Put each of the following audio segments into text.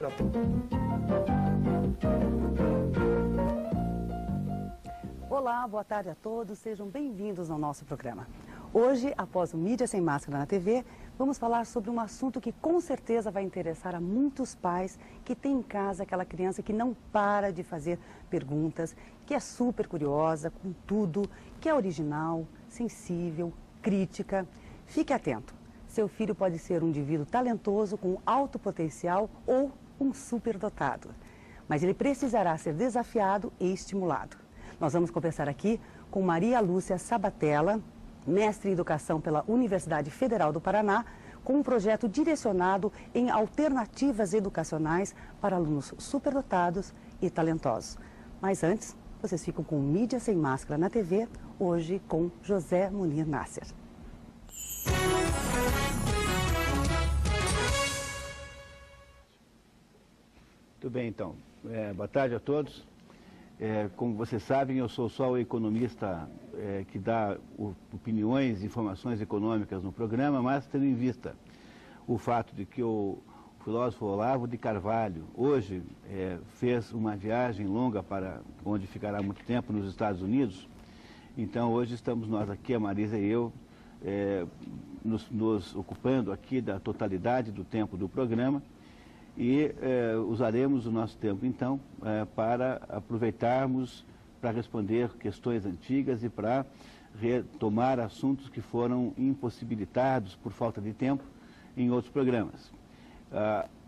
a todos. Olá, boa tarde a todos, sejam bem-vindos ao nosso programa. Hoje, após o Mídia Sem Máscara na TV, vamos falar sobre um assunto que com certeza vai interessar a muitos pais que têm em casa aquela criança que não para de fazer perguntas, que é super curiosa com tudo, que é original, sensível, crítica. Fique atento, seu filho pode ser um indivíduo talentoso com alto potencial ou um superdotado, mas ele precisará ser desafiado e estimulado. Nós vamos conversar aqui com Maria Lúcia Sabatella, mestre em Educação pela Universidade Federal do Paraná, com um projeto direcionado em alternativas educacionais para alunos superdotados e talentosos. Mas antes, vocês ficam com Mídia Sem Máscara na TV, hoje com José Munir Nasser. Muito bem, então. Boa tarde a todos. Como vocês sabem, eu sou só o economista que dá opiniões e informações econômicas no programa, mas tendo em vista o fato de que o filósofo Olavo de Carvalho hoje fez uma viagem longa para onde ficará muito tempo, nos Estados Unidos. Então hoje estamos nós aqui, a Marisa e eu, nos ocupando aqui da totalidade do tempo do programa. E usaremos o nosso tempo, então, para aproveitarmos para responder questões antigas e para retomar assuntos que foram impossibilitados por falta de tempo em outros programas.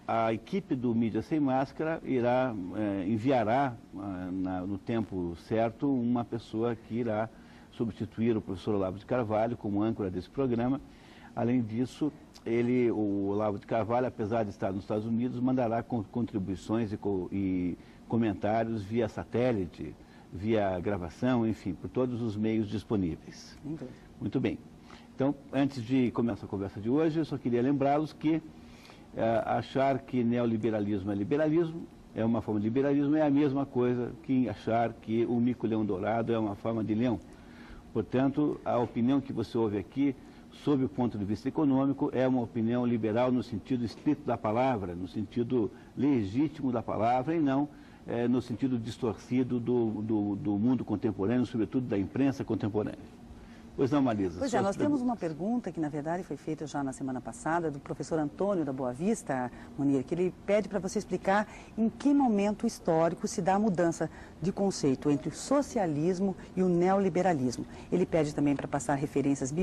A equipe do Mídia Sem Máscara enviará no tempo certo uma pessoa que irá substituir o professor Olavo de Carvalho como âncora desse programa. Além disso, o Olavo de Carvalho, apesar de estar nos Estados Unidos, mandará contribuições e comentários via satélite, via gravação, enfim, por todos os meios disponíveis. Muito bem. Então, antes de começar a conversa de hoje, eu só queria lembrá-los que achar que neoliberalismo é liberalismo, é uma forma de liberalismo, é a mesma coisa que achar que o mico-leão dourado é uma forma de leão. Portanto, a opinião que você ouve aqui, sob o ponto de vista econômico, é uma opinião liberal no sentido estrito da palavra, no sentido legítimo da palavra e não no sentido distorcido do mundo contemporâneo, sobretudo da imprensa contemporânea. Pois não, Marisa? Pois nós temos uma pergunta que, na verdade, foi feita já na semana passada, do professor Antônio da Boa Vista, Munir, que ele pede para você explicar em que momento histórico se dá a mudança de conceito entre o socialismo e o neoliberalismo. Ele pede também para passar referências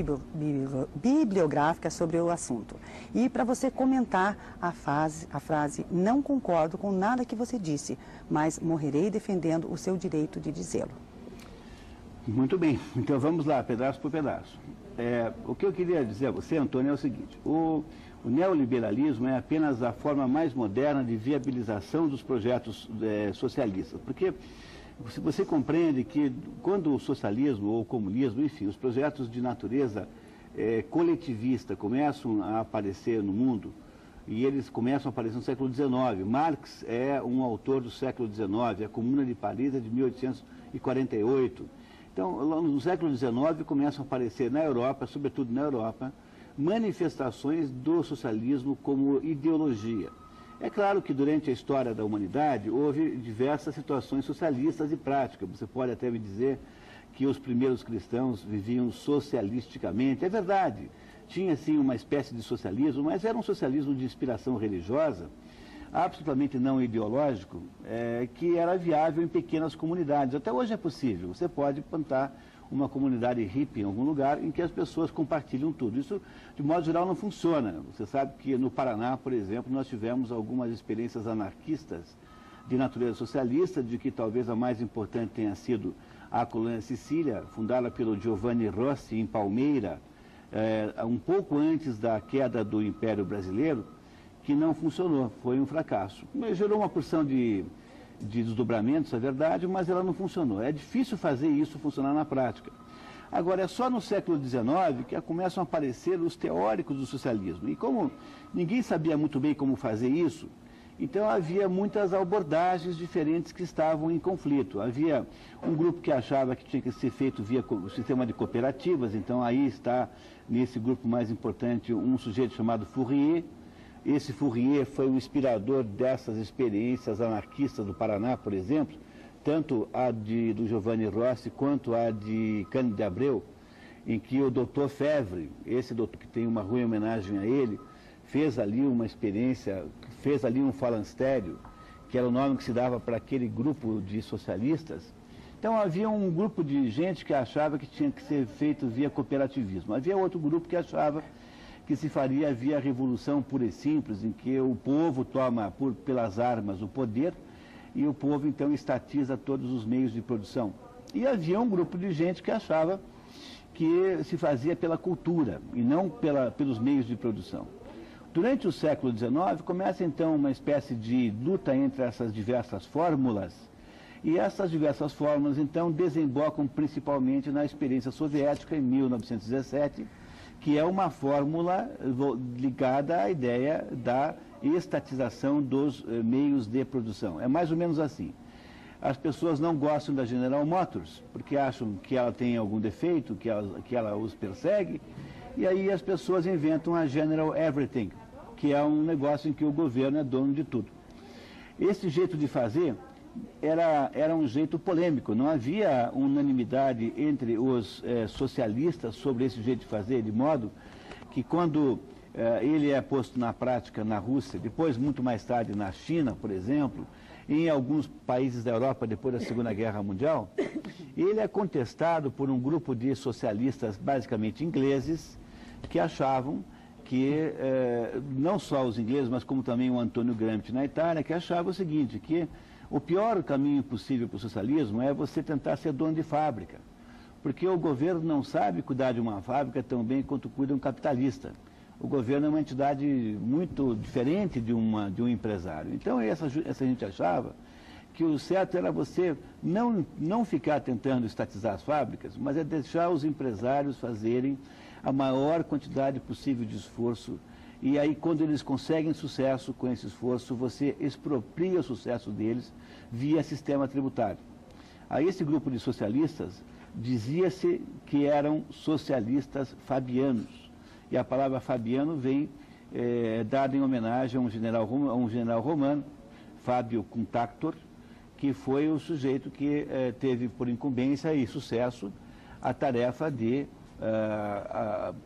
bibliográficas sobre o assunto. E para você comentar a frase, não concordo com nada que você disse, mas morrerei defendendo o seu direito de dizê-lo. Muito bem, então vamos lá, pedaço por pedaço. O que eu queria dizer a você, Antônio, é o seguinte: o neoliberalismo é apenas a forma mais moderna de viabilização dos projetos socialistas, porque se você compreende que quando o socialismo ou o comunismo, enfim, os projetos de natureza coletivista começam a aparecer no mundo, e eles começam a aparecer no século XIX. Marx é um autor do século XIX, a Comuna de Paris é de 1848. Então, no século XIX, começam a aparecer na Europa, sobretudo na Europa, manifestações do socialismo como ideologia. É claro que durante a história da humanidade houve diversas situações socialistas e práticas. Você pode até me dizer que os primeiros cristãos viviam socialisticamente. É verdade, tinha sim uma espécie de socialismo, mas era um socialismo de inspiração religiosa, absolutamente não ideológico, que era viável em pequenas comunidades. Até hoje é possível. Você pode plantar uma comunidade hippie em algum lugar em que as pessoas compartilham tudo. Isso, de modo geral, não funciona. Você sabe que no Paraná, por exemplo, nós tivemos algumas experiências anarquistas de natureza socialista, de que talvez a mais importante tenha sido a colônia Sicília, fundada pelo Giovanni Rossi em Palmeira, um pouco antes da queda do Império Brasileiro, que não funcionou, foi um fracasso. Gerou uma porção de desdobramentos, é verdade, mas ela não funcionou. É difícil fazer isso funcionar na prática. Agora, é só no século XIX que começam a aparecer os teóricos do socialismo. E como ninguém sabia muito bem como fazer isso, então havia muitas abordagens diferentes que estavam em conflito. Havia um grupo que achava que tinha que ser feito via o sistema de cooperativas, então aí está, nesse grupo mais importante, um sujeito chamado Fourier. esse Fourier foi o inspirador dessas experiências anarquistas do Paraná, por exemplo, tanto a do Giovanni Rossi quanto a de Cândido de Abreu, em que o Dr. Fevre, esse doutor que tem uma ruim homenagem a ele, fez ali uma experiência, fez ali um falanstério, que era o nome que se dava para aquele grupo de socialistas. Então havia um grupo de gente que achava que tinha que ser feito via cooperativismo. Havia outro grupo que achava que se faria via revolução pura e simples, em que o povo toma pelas armas o poder e o povo então estatiza todos os meios de produção. E havia um grupo de gente que achava que se fazia pela cultura e não pelos meios de produção. Durante o século XIX começa então uma espécie de luta entre essas diversas fórmulas, e essas diversas fórmulas então desembocam principalmente na experiência soviética em 1917, que é uma fórmula ligada à ideia da estatização dos meios de produção. É mais ou menos assim. As pessoas não gostam da General Motors, porque acham que ela tem algum defeito, que ela os persegue, e aí as pessoas inventam a General Everything, que é um negócio em que o governo é dono de tudo. Esse jeito de fazer era um jeito polêmico, não havia unanimidade entre os socialistas sobre esse jeito de fazer, de modo que quando ele é posto na prática na Rússia, depois muito mais tarde na China, por exemplo, em alguns países da Europa depois da Segunda Guerra Mundial, ele é contestado por um grupo de socialistas basicamente ingleses que achavam que, não só os ingleses, mas como também o Antônio Gramsci na Itália, que achavam o seguinte, que o pior caminho possível para o socialismo é você tentar ser dono de fábrica, porque o governo não sabe cuidar de uma fábrica tão bem quanto cuida um capitalista. O governo é uma entidade muito diferente de um empresário. Então essa gente achava que o certo era você não ficar tentando estatizar as fábricas, mas é deixar os empresários fazerem a maior quantidade possível de esforço. E aí, quando eles conseguem sucesso com esse esforço, você expropria o sucesso deles via sistema tributário. A esse grupo de socialistas dizia-se que eram socialistas fabianos. E a palavra fabiano vem dada em homenagem a um general romano, Fábio Cunctátor, que foi o sujeito que teve por incumbência e sucesso a tarefa de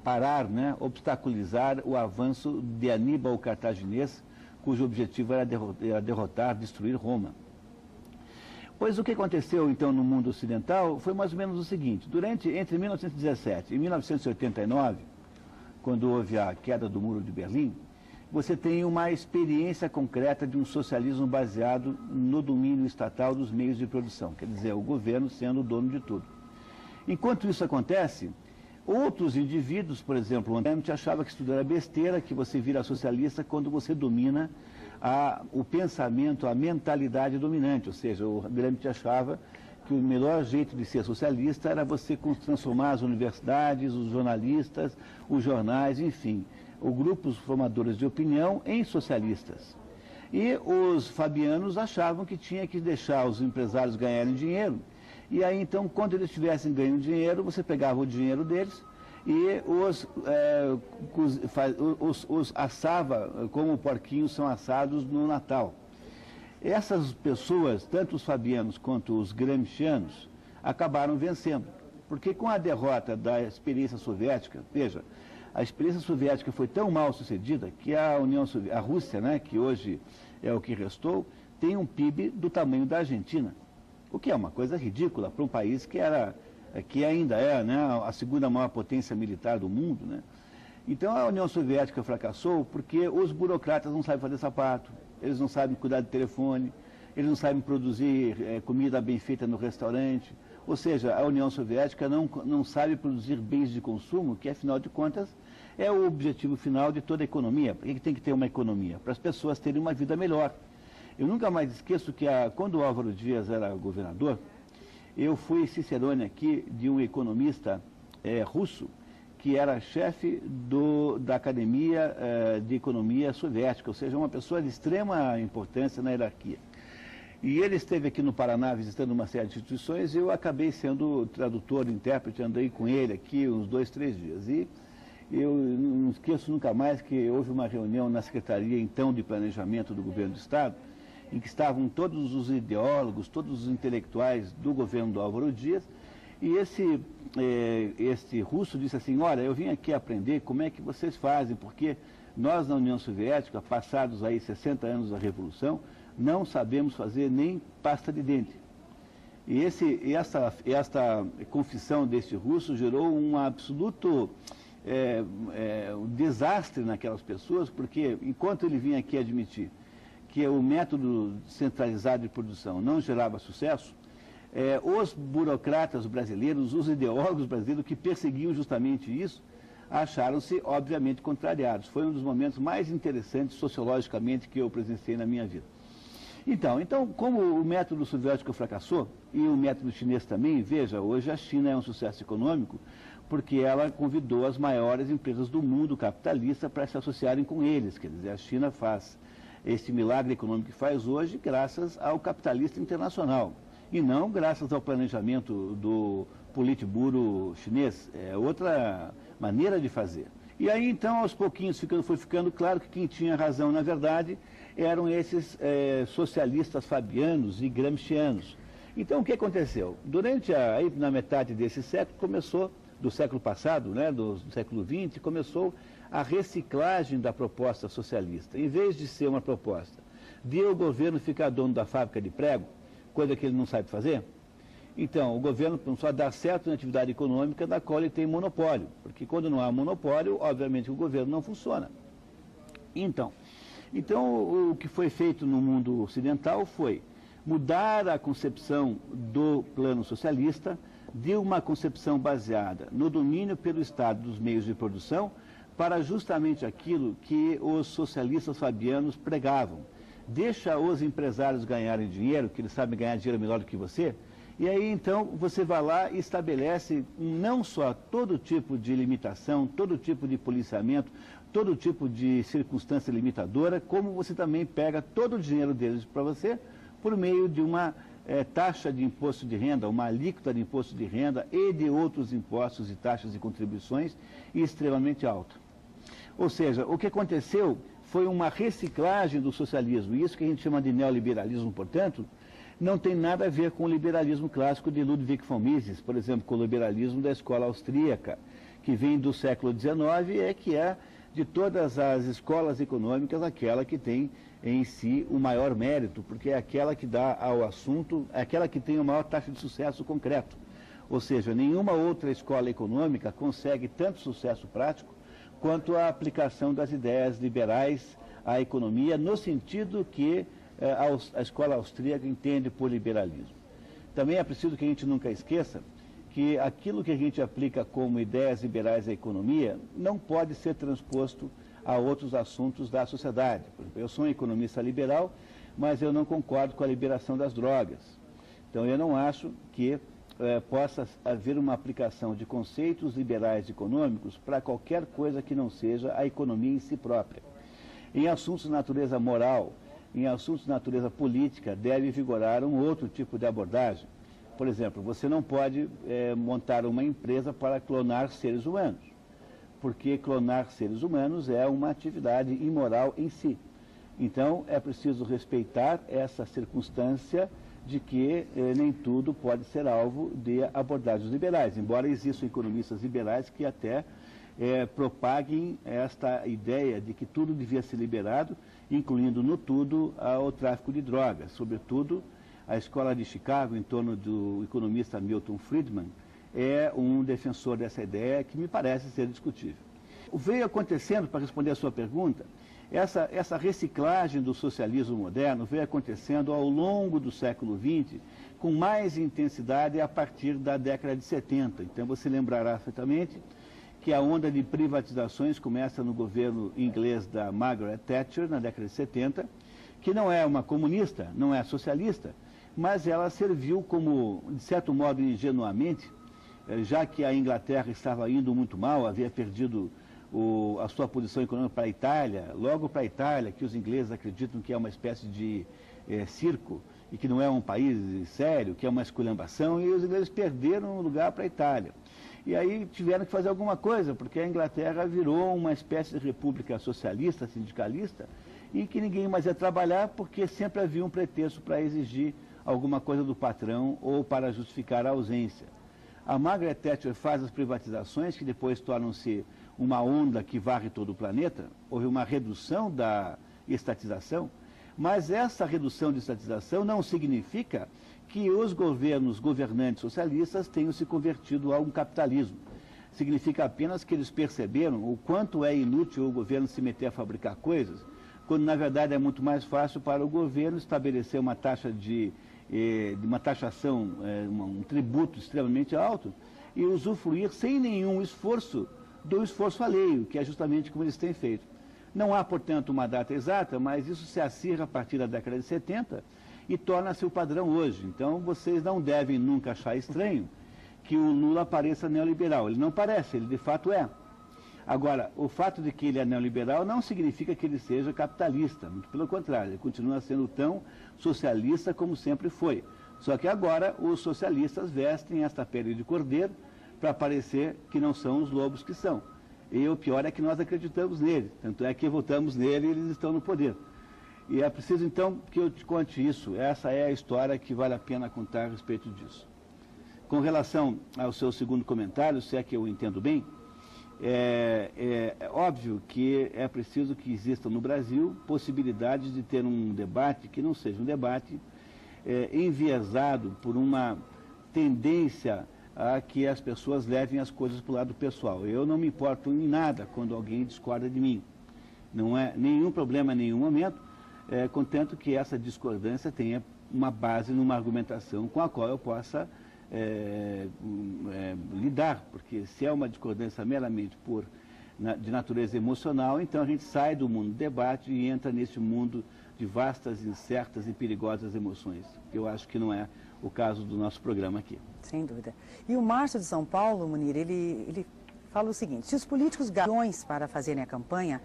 parar, obstaculizar o avanço de Aníbal Cartaginês, cujo objetivo era derrotar, destruir Roma. Pois o que aconteceu então no mundo ocidental foi mais ou menos o seguinte: entre 1917 e 1989, quando houve a queda do Muro de Berlim, você tem uma experiência concreta de um socialismo baseado no domínio estatal dos meios de produção, quer dizer, o governo sendo o dono de tudo. Enquanto isso acontece, outros indivíduos, por exemplo, o Gramsci achava que tudo era besteira, que você vira socialista quando você domina o pensamento, a mentalidade dominante, ou seja, o Gramsci achava que o melhor jeito de ser socialista era você transformar as universidades, os jornalistas, os jornais, enfim, os grupos formadores de opinião em socialistas. E os fabianos achavam que tinha que deixar os empresários ganharem dinheiro. E aí, então, quando eles tivessem ganho dinheiro, você pegava o dinheiro deles e os assava como porquinhos são assados no Natal. Essas pessoas, tanto os fabianos quanto os gramscianos, acabaram vencendo. Porque com a derrota da experiência soviética, veja, a experiência soviética foi tão mal sucedida que a Rússia, que hoje é o que restou, tem um PIB do tamanho da Argentina. O que é uma coisa ridícula para um país que ainda é a segunda maior potência militar do mundo. Então a União Soviética fracassou porque os burocratas não sabem fazer sapato, eles não sabem cuidar de telefone, eles não sabem produzir comida bem feita no restaurante. Ou seja, a União Soviética não sabe produzir bens de consumo, que afinal de contas é o objetivo final de toda a economia. Por que tem que ter uma economia? Para as pessoas terem uma vida melhor. Eu nunca mais esqueço que quando o Álvaro Dias era governador, eu fui cicerone aqui de um economista russo, que era chefe da Academia de Economia Soviética, ou seja, uma pessoa de extrema importância na hierarquia. E ele esteve aqui no Paraná visitando uma série de instituições e eu acabei sendo tradutor, intérprete, andei com ele aqui uns 2, 3 dias. E eu não esqueço nunca mais que houve uma reunião na Secretaria, então, de Planejamento do Governo do Estado, em que estavam todos os ideólogos, todos os intelectuais do governo do Álvaro Dias, e esse russo disse assim, olha, eu vim aqui aprender como é que vocês fazem, porque nós na União Soviética, passados aí 60 anos da Revolução, não sabemos fazer nem pasta de dente. E esta confissão desse russo gerou um absoluto um desastre naquelas pessoas, porque enquanto ele vinha aqui admitir que o método centralizado de produção não gerava sucesso, os burocratas brasileiros, os ideólogos brasileiros que perseguiam justamente isso, acharam-se, obviamente, contrariados. Foi um dos momentos mais interessantes sociologicamente que eu presenciei na minha vida. Então, como o método soviético fracassou, e o método chinês também, veja, hoje a China é um sucesso econômico, porque ela convidou as maiores empresas do mundo capitalista para se associarem com eles. Quer dizer, a China faz esse milagre econômico que faz hoje graças ao capitalista internacional, e não graças ao planejamento do Politburo chinês. É outra maneira de fazer. E aí, então, aos pouquinhos foi ficando claro que quem tinha razão, na verdade, eram esses socialistas fabianos e gramscianos. Então, o que aconteceu? Aí, na metade desse século, do século passado, né, do século XX, começou a reciclagem da proposta socialista. Em vez de ser uma proposta de o governo ficar dono da fábrica de prego, coisa que ele não sabe fazer, então o governo começou a dar certo na atividade econômica da qual ele tem monopólio, porque quando não há monopólio, obviamente o governo não funciona. Então o que foi feito no mundo ocidental foi mudar a concepção do plano socialista de uma concepção baseada no domínio pelo Estado dos meios de produção para justamente aquilo que os socialistas fabianos pregavam. Deixa os empresários ganharem dinheiro, que eles sabem ganhar dinheiro melhor do que você, e aí então você vai lá e estabelece não só todo tipo de limitação, todo tipo de policiamento, todo tipo de circunstância limitadora, como você também pega todo o dinheiro deles para você por meio de uma taxa de imposto de renda, uma alíquota de imposto de renda e de outros impostos e taxas e contribuições extremamente alta. Ou seja, o que aconteceu foi uma reciclagem do socialismo, e isso que a gente chama de neoliberalismo, portanto, não tem nada a ver com o liberalismo clássico de Ludwig von Mises, por exemplo, com o liberalismo da escola austríaca, que vem do século XIX, que é de todas as escolas econômicas aquela que tem em si o maior mérito, porque é aquela que dá ao assunto, é aquela que tem a maior taxa de sucesso concreto. Ou seja, nenhuma outra escola econômica consegue tanto sucesso prático quanto a aplicação das ideias liberais à economia, no sentido que a escola austríaca entende por liberalismo. Também é preciso que a gente nunca esqueça que aquilo que a gente aplica como ideias liberais à economia não pode ser transposto a outros assuntos da sociedade. Por exemplo, eu sou um economista liberal, mas eu não concordo com a liberação das drogas. Então, eu não acho que possa haver uma aplicação de conceitos liberais econômicos para qualquer coisa que não seja a economia em si própria. Em assuntos de natureza moral, em assuntos de natureza política, deve vigorar um outro tipo de abordagem. Por exemplo, você não pode montar uma empresa para clonar seres humanos, porque clonar seres humanos é uma atividade imoral em si. Então, é preciso respeitar essa circunstância de que nem tudo pode ser alvo de abordagens liberais, embora existam economistas liberais que até propaguem esta ideia de que tudo devia ser liberado, incluindo no tudo o tráfico de drogas. Sobretudo, a escola de Chicago, em torno do economista Milton Friedman, é um defensor dessa ideia que me parece ser discutível. Veio acontecendo, para responder a sua pergunta, essa reciclagem do socialismo moderno veio acontecendo ao longo do século XX, com mais intensidade a partir da década de 70. Então, você lembrará perfeitamente que a onda de privatizações começa no governo inglês da Margaret Thatcher, na década de 70, que não é uma comunista, não é socialista, mas ela serviu como, de certo modo, ingenuamente, já que a Inglaterra estava indo muito mal, havia perdido a sua posição econômica para a Itália, logo para a Itália, que os ingleses acreditam que é uma espécie de circo e que não é um país sério, que é uma esculhambação, e os ingleses perderam o lugar para a Itália. E aí tiveram que fazer alguma coisa, porque a Inglaterra virou uma espécie de república socialista, sindicalista, e que ninguém mais ia trabalhar porque sempre havia um pretexto para exigir alguma coisa do patrão ou para justificar a ausência. A Margaret Thatcher faz as privatizações que depois tornam-se uma onda que varre todo o planeta. Houve uma redução da estatização, mas essa redução de estatização não significa que os governantes socialistas tenham se convertido a um capitalismo. Significa apenas que eles perceberam o quanto é inútil o governo se meter a fabricar coisas, quando na verdade é muito mais fácil para o governo estabelecer uma taxa de uma taxação, um tributo extremamente alto e usufruir sem nenhum esforço do esforço alheio, que é justamente como eles têm feito. Não há, portanto, uma data exata, mas isso se acirra a partir da década de 70 e torna-se o padrão hoje. Então, vocês não devem nunca achar estranho que o Lula pareça neoliberal. Ele não parece, ele de fato é. Agora, o fato de que ele é neoliberal não significa que ele seja capitalista. Muito pelo contrário, ele continua sendo tão socialista como sempre foi. Só que agora os socialistas vestem esta pele de cordeiro para parecer que não são os lobos que são. E o pior é que nós acreditamos nele. Tanto é que votamos nele e eles estão no poder. E é preciso, então, que eu te conte isso. Essa é a história que vale a pena contar a respeito disso. Com relação ao seu segundo comentário, se é que eu entendo bem, é óbvio que é preciso que exista no Brasil possibilidades de ter um debate que não seja um debate enviesado por uma tendência a que as pessoas levem as coisas para o lado pessoal. Eu não me importo em nada quando alguém discorda de mim. Não é nenhum problema em nenhum momento, contanto que essa discordância tenha uma base numa argumentação com a qual eu possa lidar, porque se é uma discordância meramente de natureza emocional, então a gente sai do mundo do debate e entra nesse mundo de vastas, incertas e perigosas emoções. Eu acho que não é o caso do nosso programa aqui. Sem dúvida. E o Márcio de São Paulo, Munir, ele fala o seguinte: se os políticos ganham para fazerem a campanha,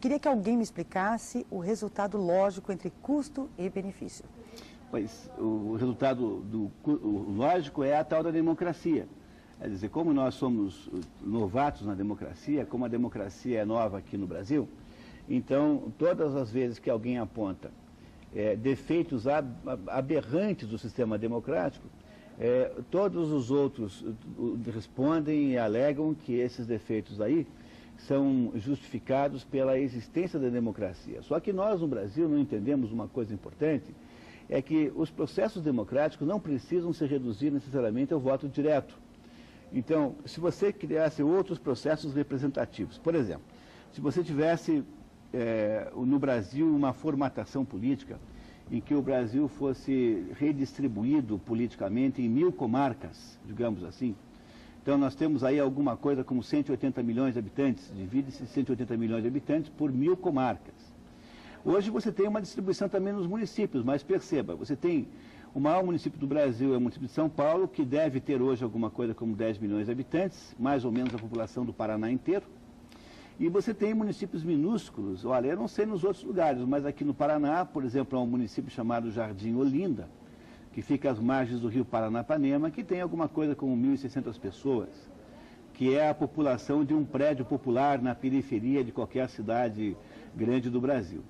queria que alguém me explicasse o resultado lógico entre custo e benefício. Pois, o resultado lógico é a tal da democracia. Quer dizer, como nós somos novatos na democracia, como a democracia é nova aqui no Brasil, então todas as vezes que alguém aponta defeitos aberrantes do sistema democrático, todos os outros respondem e alegam que esses defeitos aí são justificados pela existência da democracia. Só que nós no Brasil não entendemos uma coisa importante, é que os processos democráticos não precisam se reduzir necessariamente ao voto direto. Então, se você criasse outros processos representativos, por exemplo, se você tivesse no Brasil uma formatação política em que o Brasil fosse redistribuído politicamente em 1000 comarcas, digamos assim. Então nós temos aí alguma coisa como 180 milhões de habitantes, divide-se 180 milhões de habitantes por 1000 comarcas. Hoje você tem uma distribuição também nos municípios, mas perceba, você tem o maior município do Brasil, é o município de São Paulo, que deve ter hoje alguma coisa como 10 milhões de habitantes, mais ou menos a população do Paraná inteiro. E você tem municípios minúsculos, olha, eu não sei nos outros lugares, mas aqui no Paraná, por exemplo, há um município chamado Jardim Olinda, que fica às margens do rio Paranapanema, que tem alguma coisa como 1.600 pessoas, que é a população de um prédio popular na periferia de qualquer cidade grande do Brasil.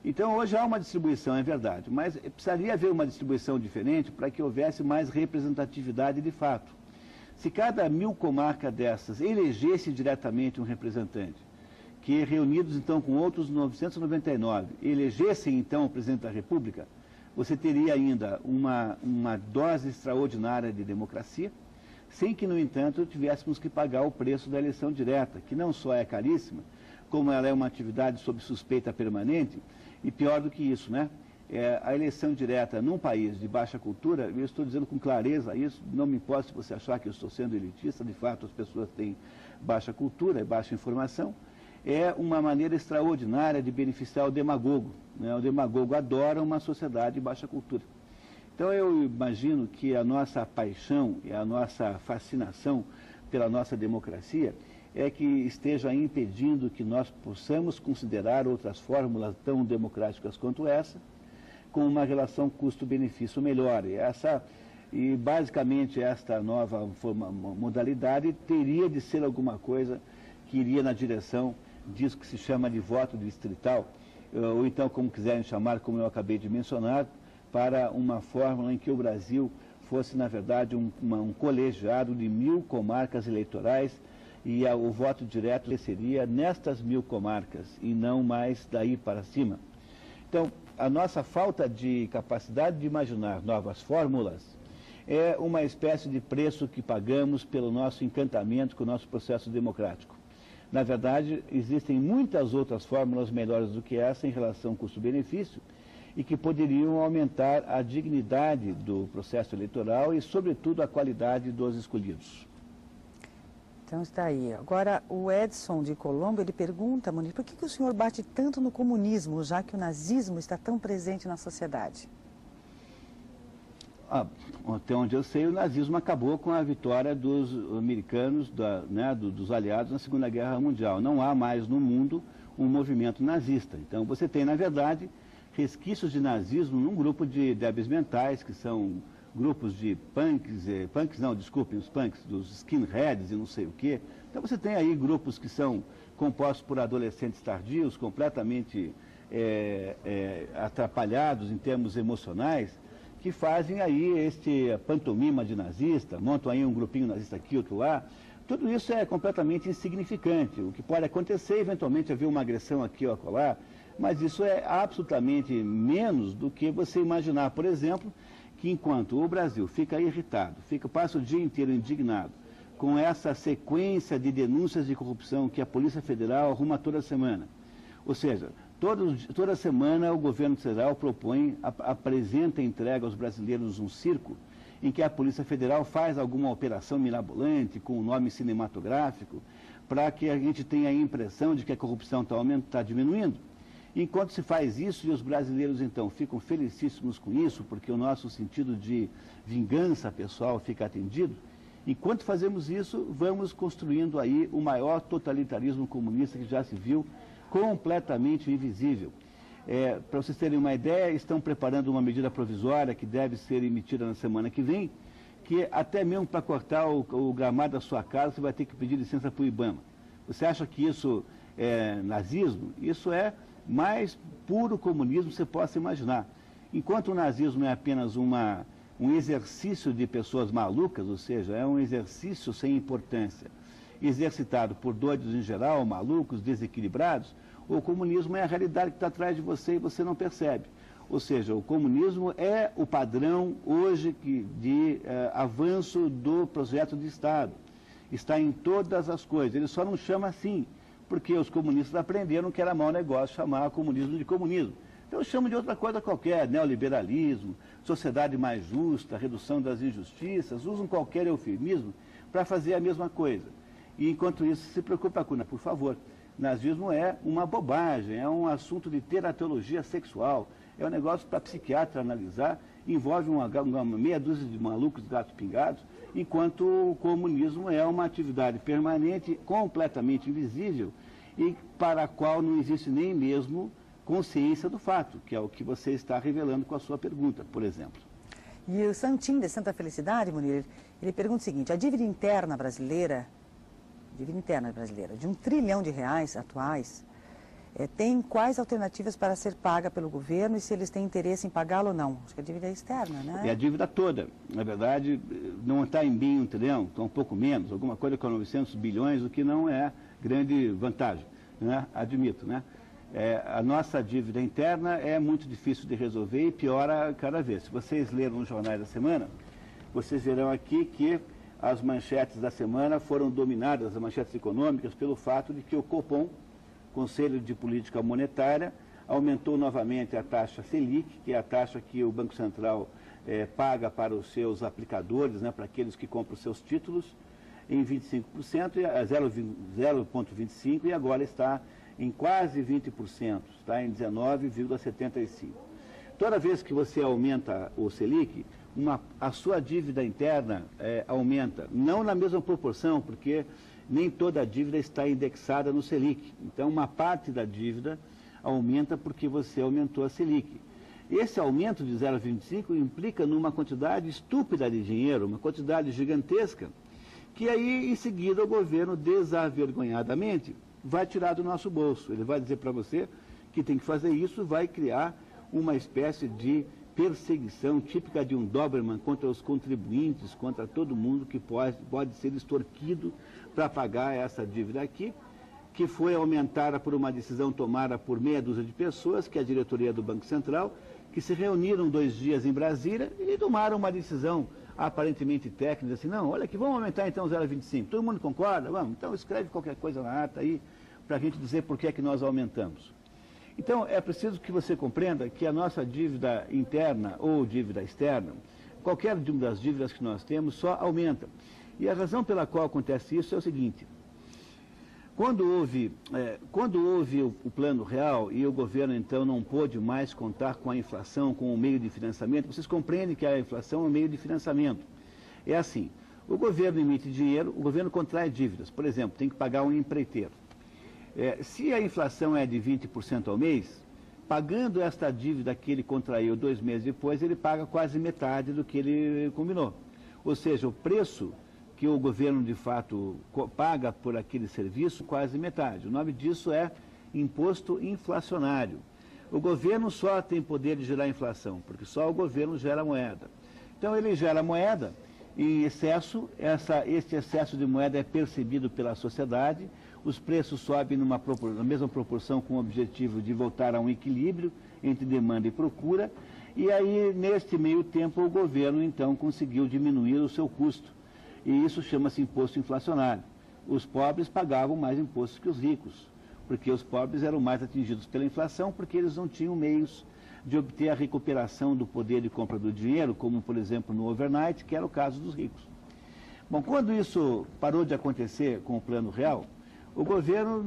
Então, hoje há uma distribuição, é verdade, mas precisaria haver uma distribuição diferente para que houvesse mais representatividade de fato. Se cada 1000 comarcas dessas elegesse diretamente um representante, que reunidos então com outros 999, elegessem então o presidente da República, você teria ainda uma dose extraordinária de democracia, sem que, no entanto, tivéssemos que pagar o preço da eleição direta, que não só é caríssima, como ela é uma atividade sob suspeita permanente, e pior do que isso, né? A eleição direta num país de baixa cultura, eu estou dizendo com clareza isso, não me importa se você achar que eu estou sendo elitista, de fato as pessoas têm baixa cultura e baixa informação, é uma maneira extraordinária de beneficiar o demagogo, né? O demagogo adora uma sociedade de baixa cultura. Então eu imagino que a nossa paixão e a nossa fascinação pela nossa democracia é que esteja impedindo que nós possamos considerar outras fórmulas tão democráticas quanto essa, com uma relação custo-benefício melhor. E essa E, basicamente, esta nova modalidade teria de ser alguma coisa que iria na direção disso que se chama de voto distrital, ou então, como quiserem chamar, como eu acabei de mencionar, para uma fórmula em que o Brasil fosse, na verdade, um colegiado de 1000 comarcas eleitorais e o voto direto seria nestas 1000 comarcas e não mais daí para cima. Então, a nossa falta de capacidade de imaginar novas fórmulas é uma espécie de preço que pagamos pelo nosso encantamento com o nosso processo democrático. Na verdade, existem muitas outras fórmulas melhores do que essa em relação ao custo-benefício e que poderiam aumentar a dignidade do processo eleitoral e, sobretudo, a qualidade dos escolhidos. Então está aí. Agora, o Edson de Colombo, ele pergunta, Munir, por que o senhor bate tanto no comunismo, já que o nazismo está tão presente na sociedade? Até onde eu sei, o nazismo acabou com a vitória dos americanos, dos aliados na Segunda Guerra Mundial. Não há mais no mundo um movimento nazista. Então você tem, na verdade, resquícios de nazismo num grupo de débeis mentais, que são grupos de os punks, dos skinheads e não sei o quê. Então você tem aí grupos que são compostos por adolescentes tardios, completamente atrapalhados em termos emocionais, que fazem aí pantomima de nazista, montam aí um grupinho nazista aqui, outro lá. Tudo isso é completamente insignificante. O que pode acontecer, eventualmente, haver uma agressão aqui ou acolá, mas isso é absolutamente menos do que você imaginar, por exemplo, que enquanto o Brasil fica irritado, passa o dia inteiro indignado com essa sequência de denúncias de corrupção que a Polícia Federal arruma toda semana, ou seja, toda semana o governo federal apresenta e entrega aos brasileiros um circo em que a Polícia Federal faz alguma operação mirabolante com um nome cinematográfico para que a gente tenha a impressão de que a corrupção está diminuindo. Enquanto se faz isso e os brasileiros então ficam felicíssimos com isso, porque o nosso sentido de vingança pessoal fica atendido, enquanto fazemos isso, vamos construindo aí o maior totalitarismo comunista que já se viu, completamente invisível. Para vocês terem uma ideia, estão preparando uma medida provisória que deve ser emitida na semana que vem, que até mesmo para cortar o gramado da sua casa, você vai ter que pedir licença para o IBAMA. Você acha que isso é nazismo? Isso é mais puro comunismo que você possa imaginar. Enquanto o nazismo é apenas um exercício de pessoas malucas, ou seja, é um exercício sem importância, exercitado por doidos em geral, malucos, desequilibrados, o comunismo é a realidade que está atrás de você e você não percebe. Ou seja, o comunismo é o padrão hoje de avanço do projeto de Estado. Está em todas as coisas. Ele só não chama assim, porque os comunistas aprenderam que era mau negócio chamar comunismo de comunismo. Então chamam de outra coisa qualquer, neoliberalismo, sociedade mais justa, redução das injustiças, usam qualquer eufemismo para fazer a mesma coisa. E enquanto isso se preocupa com, por favor, nazismo é uma bobagem, é um assunto de teratologia sexual, é um negócio para psiquiatra analisar, envolve uma meia dúzia de malucos gatos pingados, enquanto o comunismo é uma atividade permanente, completamente invisível e para a qual não existe nem mesmo consciência do fato, que é o que você está revelando com a sua pergunta, por exemplo. E o Santim de Santa Felicidade, Munir, ele pergunta o seguinte: a dívida interna brasileira de R$1 trilhão atuais, tem quais alternativas para ser paga pelo governo e se eles têm interesse em pagá-lo ou não? Acho que a dívida é externa, né? É a dívida toda. Na verdade, não está em bem 1 trilhão, está um pouco menos, alguma coisa com 900 bilhões, o que não é grande vantagem, né? Admito, né? A nossa dívida interna é muito difícil de resolver e piora cada vez. Se vocês leram os jornais da semana, vocês verão aqui que as manchetes da semana foram dominadas, as manchetes econômicas, pelo fato de que o Copom, Conselho de Política Monetária, aumentou novamente a taxa Selic, que é a taxa que o Banco Central paga para os seus aplicadores, né, para aqueles que compram os seus títulos, em 25%, 0,25%, e agora está em quase 20%, está em 19,75%. Toda vez que você aumenta o Selic, a sua dívida interna aumenta, não na mesma proporção, porque nem toda a dívida está indexada no Selic. Então, uma parte da dívida aumenta porque você aumentou a Selic. Esse aumento de 0,25 implica numa quantidade estúpida de dinheiro, uma quantidade gigantesca, que aí, em seguida, o governo, desavergonhadamente, vai tirar do nosso bolso. Ele vai dizer para você que tem que fazer isso, vai criar uma espécie de perseguição típica de um Doberman contra os contribuintes, contra todo mundo que pode ser extorquido para pagar essa dívida aqui, que foi aumentada por uma decisão tomada por meia dúzia de pessoas, que é a diretoria do Banco Central, que se reuniram 2 dias em Brasília e tomaram uma decisão aparentemente técnica, assim, não, olha aqui, vamos aumentar então 0,25, todo mundo concorda? Vamos, então escreve qualquer coisa na ata aí, para a gente dizer por que é que nós aumentamos. Então, é preciso que você compreenda que a nossa dívida interna ou dívida externa, qualquer das dívidas que nós temos, só aumenta. E a razão pela qual acontece isso é o seguinte: quando houve o Plano Real e o governo, então, não pôde mais contar com a inflação, com o meio de financiamento, vocês compreendem que a inflação é um meio de financiamento. É assim, o governo emite dinheiro, o governo contrai dívidas. Por exemplo, tem que pagar um empreiteiro. Se a inflação é de 20% ao mês, pagando esta dívida que ele contraiu 2 meses depois, ele paga quase metade do que ele combinou. Ou seja, o preço que o governo, de fato, paga por aquele serviço, quase metade. O nome disso é imposto inflacionário. O governo só tem poder de gerar inflação, porque só o governo gera moeda. Então, ele gera moeda em excesso, este excesso de moeda é percebido pela sociedade, os preços sobem na mesma proporção com o objetivo de voltar a um equilíbrio entre demanda e procura, e aí, neste meio tempo, o governo, então, conseguiu diminuir o seu custo. E isso chama-se imposto inflacionário. Os pobres pagavam mais impostos que os ricos, porque os pobres eram mais atingidos pela inflação, porque eles não tinham meios de obter a recuperação do poder de compra do dinheiro, como, por exemplo, no overnight, que era o caso dos ricos. Bom, quando isso parou de acontecer com o Plano Real, o governo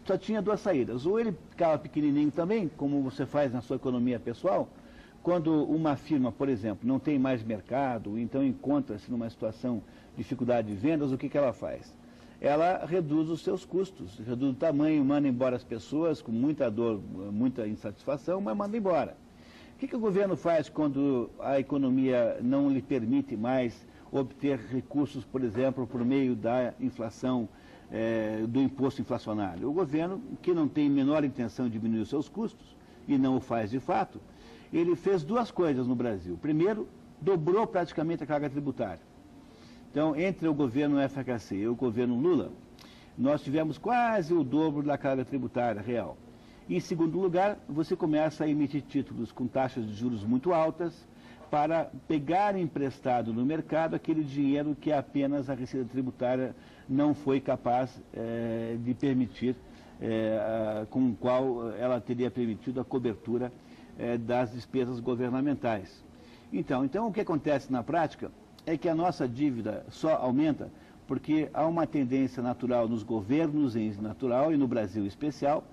só tinha 2 saídas. Ou ele ficava pequenininho também, como você faz na sua economia pessoal, quando uma firma, por exemplo, não tem mais mercado, então encontra-se numa situação de dificuldade de vendas, o que ela faz? Ela reduz os seus custos, reduz o tamanho, manda embora as pessoas com muita dor, muita insatisfação, mas manda embora. O que o governo faz quando a economia não lhe permite mais obter recursos, por exemplo, por meio da inflação, do imposto inflacionário? O governo, que não tem menor intenção de diminuir os seus custos, e não o faz de fato, ele fez 2 coisas no Brasil. Primeiro, dobrou praticamente a carga tributária. Então, entre o governo FHC e o governo Lula, nós tivemos quase o dobro da carga tributária real. Em segundo lugar, você começa a emitir títulos com taxas de juros muito altas para pegar emprestado no mercado aquele dinheiro que apenas a Receita Tributária não foi capaz de permitir, com o qual ela teria permitido a cobertura das despesas governamentais. Então, o que acontece na prática é que a nossa dívida só aumenta porque há uma tendência natural nos governos em natural e no Brasil em especial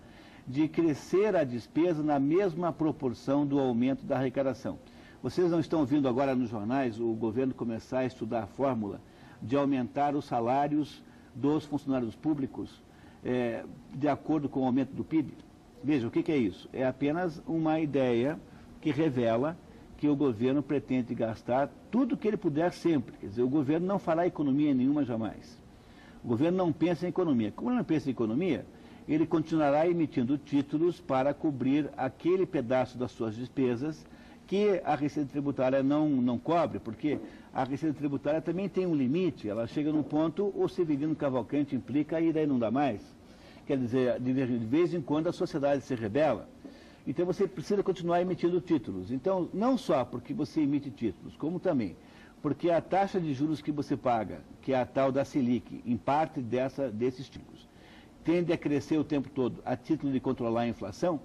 de crescer a despesa na mesma proporção do aumento da arrecadação. Vocês não estão ouvindo agora nos jornais o governo começar a estudar a fórmula de aumentar os salários dos funcionários públicos de acordo com o aumento do PIB? Veja, o que é isso? É apenas uma ideia que revela que o governo pretende gastar tudo que ele puder sempre. Quer dizer, o governo não fará economia nenhuma jamais. O governo não pensa em economia. Como ele não pensa em economia, ele continuará emitindo títulos para cobrir aquele pedaço das suas despesas que a Receita Tributária não cobre, porque a Receita Tributária também tem um limite, ela chega num ponto, o Severino Cavalcante implica e daí não dá mais. Quer dizer, de vez em quando a sociedade se rebela. Então você precisa continuar emitindo títulos. Então, não só porque você emite títulos, como também porque a taxa de juros que você paga, que é a tal da Selic, em parte desses títulos, tende a crescer o tempo todo a título de controlar a inflação,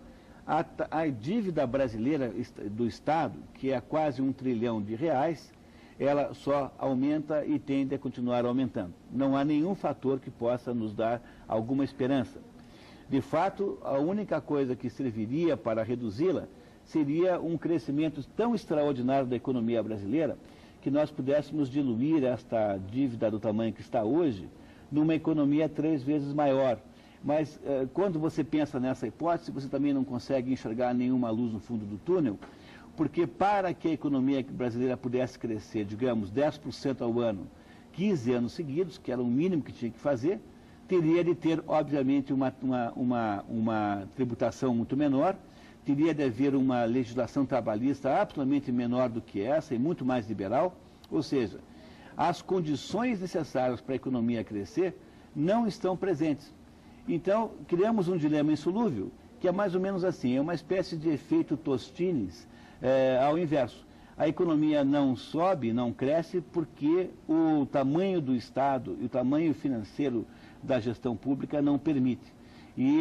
a dívida brasileira do Estado, que é quase R$1 trilhão, ela só aumenta e tende a continuar aumentando. Não há nenhum fator que possa nos dar alguma esperança. De fato, a única coisa que serviria para reduzi-la seria um crescimento tão extraordinário da economia brasileira que nós pudéssemos diluir esta dívida do tamanho que está hoje numa economia 3 vezes maior. Mas quando você pensa nessa hipótese, você também não consegue enxergar nenhuma luz no fundo do túnel, porque para que a economia brasileira pudesse crescer, digamos, 10% ao ano, 15 anos seguidos, que era o mínimo que tinha que fazer, teria de ter, obviamente, uma tributação muito menor, teria de haver uma legislação trabalhista absolutamente menor do que essa e muito mais liberal, ou seja, as condições necessárias para a economia crescer não estão presentes. Então, criamos um dilema insolúvel, que é mais ou menos assim, é uma espécie de efeito Tostines ao inverso. A economia não sobe, não cresce, porque o tamanho do Estado e o tamanho financeiro da gestão pública não permite. E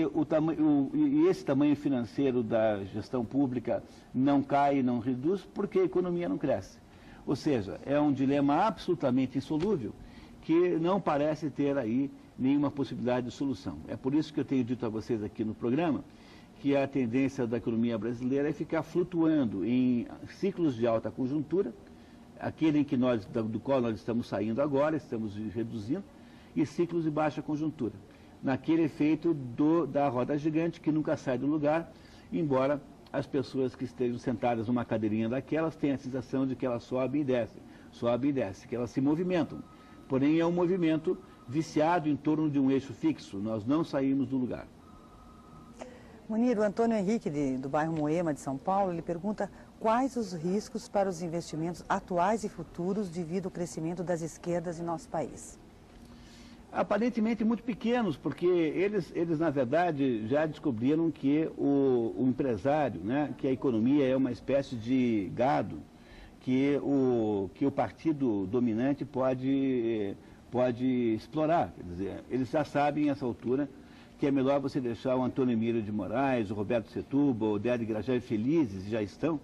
esse tamanho financeiro da gestão pública não cai, não reduz, porque a economia não cresce. Ou seja, é um dilema absolutamente insolúvel, que não parece ter aí nenhuma possibilidade de solução. É por isso que eu tenho dito a vocês aqui no programa que a tendência da economia brasileira é ficar flutuando em ciclos de alta conjuntura, aquele do qual nós estamos saindo agora, estamos reduzindo, e ciclos de baixa conjuntura, naquele efeito da roda gigante que nunca sai do lugar, embora as pessoas que estejam sentadas numa cadeirinha daquelas tenham a sensação de que elas sobem e descem, que elas se movimentam. Porém, é um movimento viciado em torno de um eixo fixo, nós não saímos do lugar. Munir, o Antônio Henrique, do bairro Moema de São Paulo, ele pergunta quais os riscos para os investimentos atuais e futuros devido ao crescimento das esquerdas em nosso país. Aparentemente muito pequenos, porque eles na verdade, já descobriram que o empresário, né, que a economia é uma espécie de gado, que o partido dominante pode explorar. Quer dizer, eles já sabem, a essa altura, que é melhor você deixar o Antônio Emílio de Moraes, o Roberto Setúbal, o Décio Grajew felizes, já estão,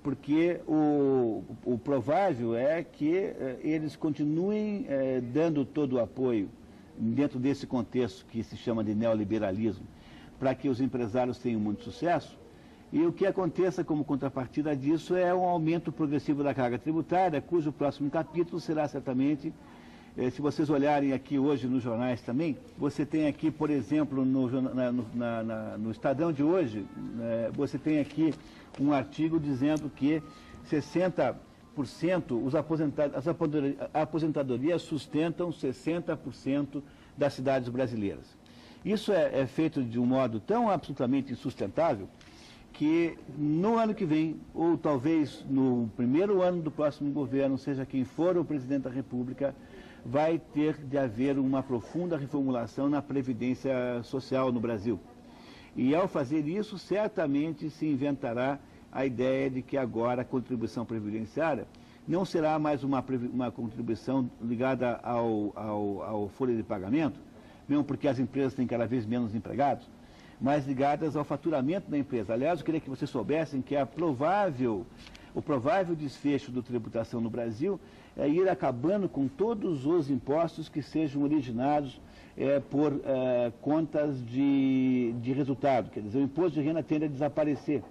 porque o provável é que eles continuem dando todo o apoio dentro desse contexto que se chama de neoliberalismo, para que os empresários tenham muito sucesso, e o que aconteça como contrapartida disso é um aumento progressivo da carga tributária, cujo próximo capítulo será certamente, se vocês olharem aqui hoje nos jornais também, você tem aqui, por exemplo, no Estadão de hoje, você tem aqui um artigo dizendo que 60%, as aposentadorias sustentam 60% das cidades brasileiras. Isso é feito de um modo tão absolutamente insustentável que no ano que vem, ou talvez no primeiro ano do próximo governo, seja quem for o presidente da República, vai ter de haver uma profunda reformulação na Previdência Social no Brasil. E ao fazer isso, certamente se inventará a ideia de que agora a contribuição previdenciária não será mais uma contribuição ligada ao folha de pagamento, mesmo porque as empresas têm cada vez menos empregados, mas ligadas ao faturamento da empresa. Aliás, eu queria que vocês soubessem que o provável desfecho da tributação no Brasil é ir acabando com todos os impostos que sejam originados por contas de resultado. Quer dizer, o imposto de renda tende a desaparecer,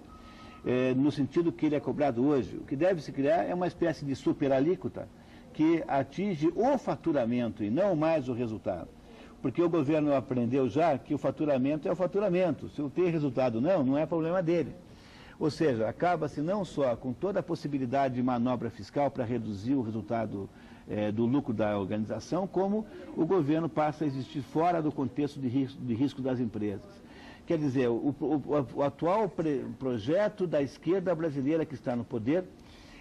no sentido que ele é cobrado hoje. O que deve se criar é uma espécie de superalíquota que atinge o faturamento e não mais o resultado. Porque o governo aprendeu já que o faturamento é o faturamento. Se tem resultado não é problema dele. Ou seja, acaba-se não só com toda a possibilidade de manobra fiscal para reduzir o resultado do lucro da organização, como o governo passa a existir fora do contexto de risco das empresas. Quer dizer, o atual projeto da esquerda brasileira que está no poder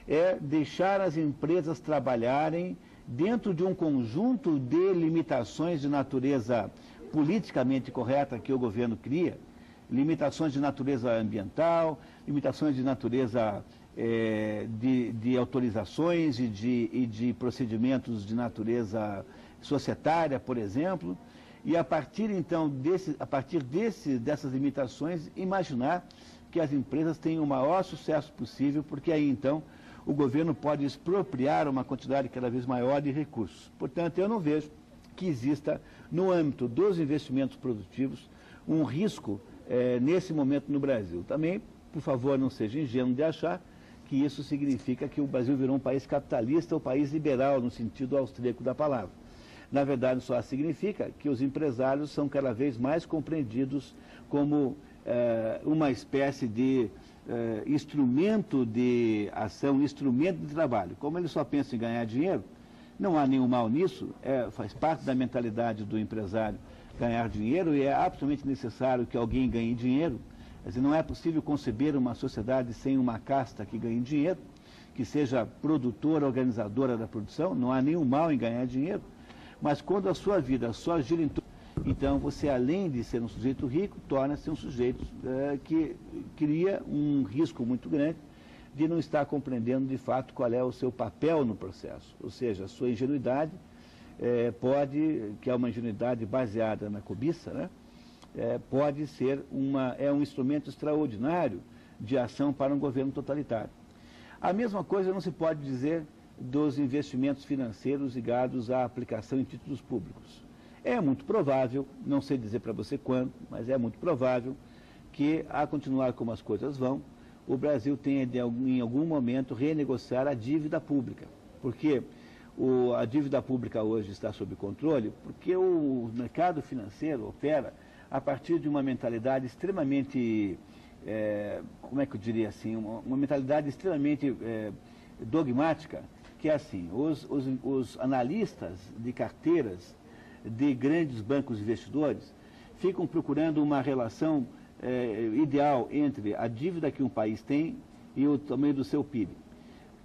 é deixar as empresas trabalharem dentro de um conjunto de limitações de natureza politicamente correta que o governo cria, limitações de natureza ambiental, limitações de natureza de autorizações e de procedimentos de natureza societária, por exemplo, e a partir então dessas limitações imaginar que as empresas tenham o maior sucesso possível, porque aí então o governo pode expropriar uma quantidade cada vez maior de recursos. Portanto, eu não vejo que exista no âmbito dos investimentos produtivos um risco nesse momento no Brasil. Também, por favor, não seja ingênuo de achar que isso significa que o Brasil virou um país capitalista ou país liberal, no sentido austríaco da palavra. Na verdade, só significa que os empresários são cada vez mais compreendidos como uma espécie de instrumento de ação, instrumento de trabalho. Como eles só pensam em ganhar dinheiro, não há nenhum mal nisso, faz parte da mentalidade do empresário ganhar dinheiro e é absolutamente necessário que alguém ganhe dinheiro. Quer dizer, não é possível conceber uma sociedade sem uma casta que ganhe dinheiro, que seja produtora, organizadora da produção, não há nenhum mal em ganhar dinheiro, mas quando a sua vida só gira em torno, então você, além de ser um sujeito rico, torna-se um sujeito que cria um risco muito grande de não estar compreendendo de fato qual é o seu papel no processo, ou seja, a sua ingenuidade que é uma ingenuidade baseada na cobiça, né? Pode ser um instrumento extraordinário de ação para um governo totalitário. A mesma coisa não se pode dizer dos investimentos financeiros ligados à aplicação em títulos públicos. É muito provável, não sei dizer para você quando, mas é muito provável que, a continuar como as coisas vão, o Brasil tenha em algum momento renegociar a dívida pública. Porque a dívida pública hoje está sob controle, porque o mercado financeiro opera a partir de uma mentalidade extremamente, como é que eu diria assim, uma mentalidade extremamente dogmática, que é assim, os analistas de carteiras de grandes bancos investidores ficam procurando uma relação ideal entre a dívida que um país tem e o tamanho do seu PIB.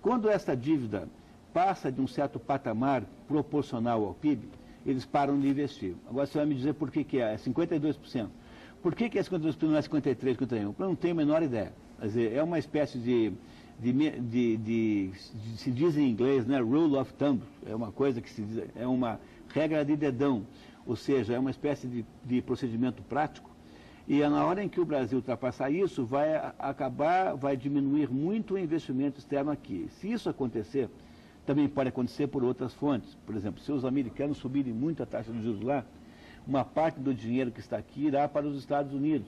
Quando essa dívida passa de um certo patamar proporcional ao PIB, eles param de investir. Agora você vai me dizer por que é 52%. Por que é 52% não é 53%, 51%? Eu não tenho a menor ideia. Quer dizer, é uma espécie se diz em inglês, né, rule of thumb, é uma coisa que se diz, é uma regra de dedão, ou seja, é uma espécie de procedimento prático, e na hora em que o Brasil ultrapassar isso, vai diminuir muito o investimento externo aqui. Se isso acontecer, também pode acontecer por outras fontes. Por exemplo, se os americanos subirem muito a taxa de juros lá, uma parte do dinheiro que está aqui irá para os Estados Unidos.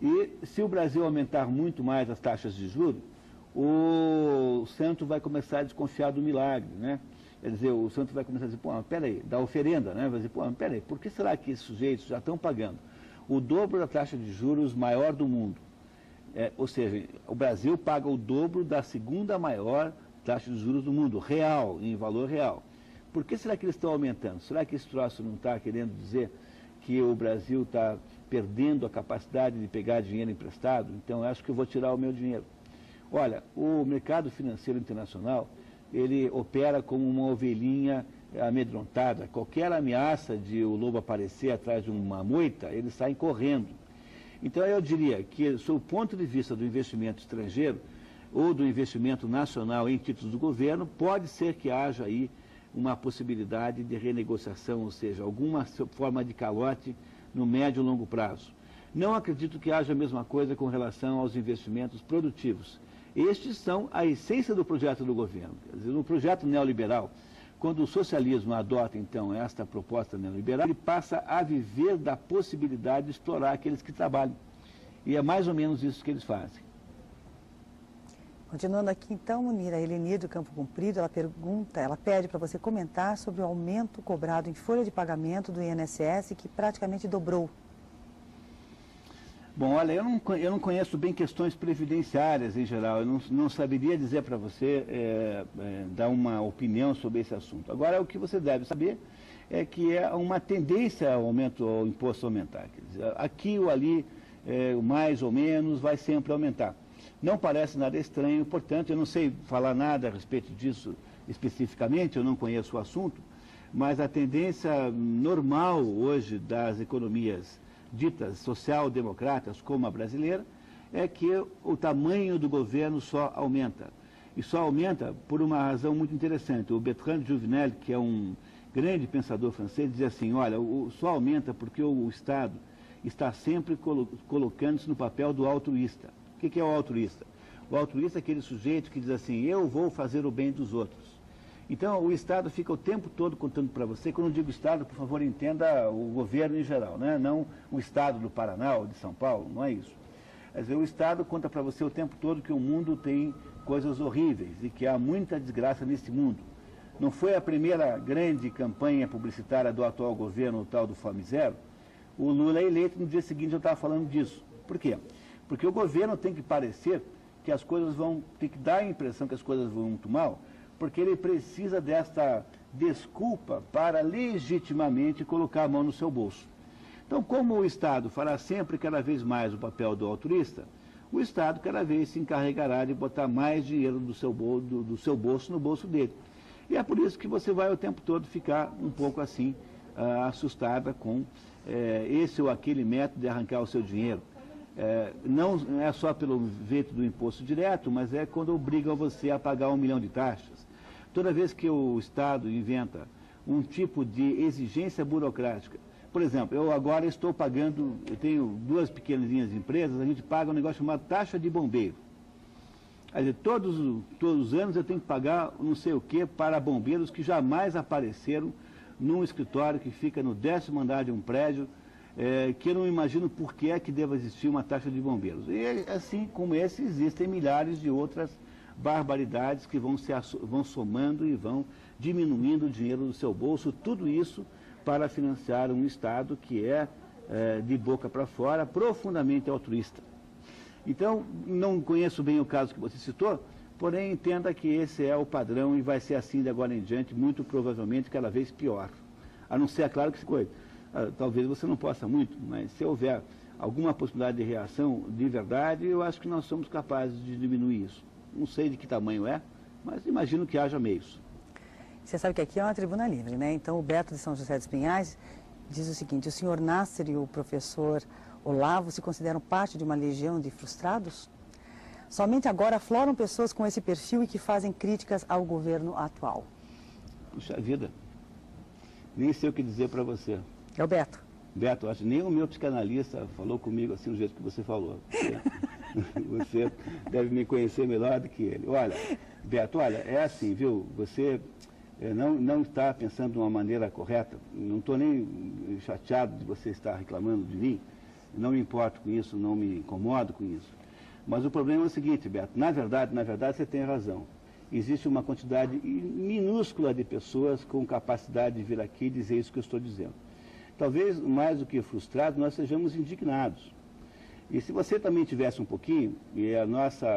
E se o Brasil aumentar muito mais as taxas de juros, o santo vai começar a desconfiar do milagre, né? Quer dizer, o santo vai começar a dizer, pô, mas peraí, da oferenda, né? Vai dizer, pô, mas peraí, por que será que esses sujeitos já estão pagando o dobro da taxa de juros maior do mundo? Ou seja, o Brasil paga o dobro da segunda maior taxa de juros do mundo, real, em valor real. Por que será que eles estão aumentando? Será que esse troço não está querendo dizer que o Brasil está perdendo a capacidade de pegar dinheiro emprestado? Então, eu acho que eu vou tirar o meu dinheiro. Olha, o mercado financeiro internacional, ele opera como uma ovelhinha amedrontada. Qualquer ameaça de o lobo aparecer atrás de uma moita, eles saem correndo. Então, eu diria que, sob o ponto de vista do investimento estrangeiro, ou do investimento nacional em títulos do governo, pode ser que haja aí uma possibilidade de renegociação, ou seja, alguma forma de calote no médio e longo prazo. Não acredito que haja a mesma coisa com relação aos investimentos produtivos. Estes são a essência do projeto do governo. Quer dizer, no projeto neoliberal, quando o socialismo adota, então, esta proposta neoliberal, ele passa a viver da possibilidade de explorar aqueles que trabalham. E é mais ou menos isso que eles fazem. Continuando aqui, então, Munira, a Eleni do Campo Comprido, ela pede para você comentar sobre o aumento cobrado em folha de pagamento do INSS, que praticamente dobrou. Bom, olha, eu não conheço bem questões previdenciárias em geral, eu não saberia dizer para você, dar uma opinião sobre esse assunto. Agora, o que você deve saber é que é uma tendência ao imposto aumentar. Quer dizer, aqui ou ali, mais ou menos, vai sempre aumentar. Não parece nada estranho, portanto, eu não sei falar nada a respeito disso especificamente, eu não conheço o assunto, mas a tendência normal hoje das economias ditas social-democratas, como a brasileira, é que o tamanho do governo só aumenta. E só aumenta por uma razão muito interessante. O Bertrand Juvenel, que é um grande pensador francês, dizia assim, olha, só aumenta porque o Estado está sempre colocando-se no papel do altruísta. O que é o altruísta? O altruísta é aquele sujeito que diz assim, eu vou fazer o bem dos outros. Então, o Estado fica o tempo todo contando para você, quando eu digo Estado, por favor, entenda o governo em geral, né? Não o Estado do Paraná ou de São Paulo, não é isso. Quer dizer, o Estado conta para você o tempo todo que o mundo tem coisas horríveis e que há muita desgraça nesse mundo. Não foi a primeira grande campanha publicitária do atual governo, o tal do Fome Zero? O Lula é eleito, no dia seguinte eu estava falando disso. Por quê? Porque o governo tem que parecer que as coisas vão, tem que dar a impressão que as coisas vão muito mal, porque ele precisa desta desculpa para legitimamente colocar a mão no seu bolso. Então, como o Estado fará sempre cada vez mais o papel do altruísta, o Estado cada vez se encarregará de botar mais dinheiro do seu bolso no bolso dele. E é por isso que você vai o tempo todo ficar um pouco assim, assustada com esse ou aquele método de arrancar o seu dinheiro. Não é só pelo veto do imposto direto, mas é quando obrigam você a pagar 1 milhão de taxas. Toda vez que o Estado inventa um tipo de exigência burocrática, por exemplo, eu agora estou pagando, eu tenho 2 pequenas empresas, a gente paga um negócio chamado taxa de bombeiro. Quer dizer, todos os anos eu tenho que pagar não sei o que para bombeiros que jamais apareceram num escritório que fica no 10º andar de um prédio, que eu não imagino por que é que deva existir uma taxa de bombeiros. E assim como esse, existem milhares de outras barbaridades que vão somando e vão diminuindo o dinheiro do seu bolso, tudo isso para financiar um Estado que é, de boca para fora, profundamente altruísta. Então, não conheço bem o caso que você citou, porém entenda que esse é o padrão e vai ser assim de agora em diante, muito provavelmente cada vez pior. A não ser, é claro, que talvez você não possa muito, mas se houver alguma possibilidade de reação de verdade, eu acho que nós somos capazes de diminuir isso. Não sei de que tamanho é, mas imagino que haja meios. Você sabe que aqui é uma tribuna livre, né? Então o Beto de São José dos Pinhais diz o seguinte: o senhor Nasser e o professor Olavo se consideram parte de uma legião de frustrados? Somente agora afloram pessoas com esse perfil e que fazem críticas ao governo atual. Puxa vida, nem sei o que dizer para você. É o Beto. Beto, acho que nem o meu psicanalista falou comigo assim do jeito que você falou. Você deve me conhecer melhor do que ele. Olha, Beto, olha, é assim, viu? Você não está pensando de uma maneira correta. Não estou nem chateado de você estar reclamando de mim. Não me importo com isso, não me incomodo com isso. Mas o problema é o seguinte, Beto, na verdade você tem razão. Existe uma quantidade minúscula de pessoas com capacidade de vir aqui e dizer isso que eu estou dizendo. Talvez, mais do que frustrados, nós sejamos indignados. E se você também tivesse um pouquinho, e a nossa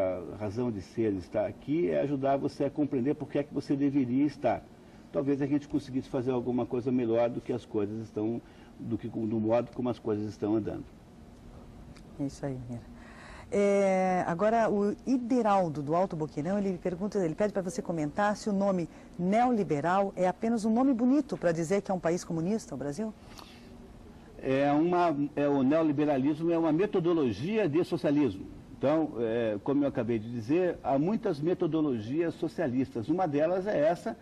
razão de ser estar aqui é ajudar você a compreender por que é que você deveria estar. Talvez a gente conseguisse fazer alguma coisa melhor do que as coisas estão, do modo como as coisas estão andando. É isso aí, Mira. Agora, o Ideraldo, do Alto Boqueirão, ele pede para você comentar se o nome neoliberal é apenas um nome bonito para dizer que é um país comunista, o Brasil? O neoliberalismo é uma metodologia de socialismo. Então, como eu acabei de dizer, há muitas metodologias socialistas. Uma delas é essa,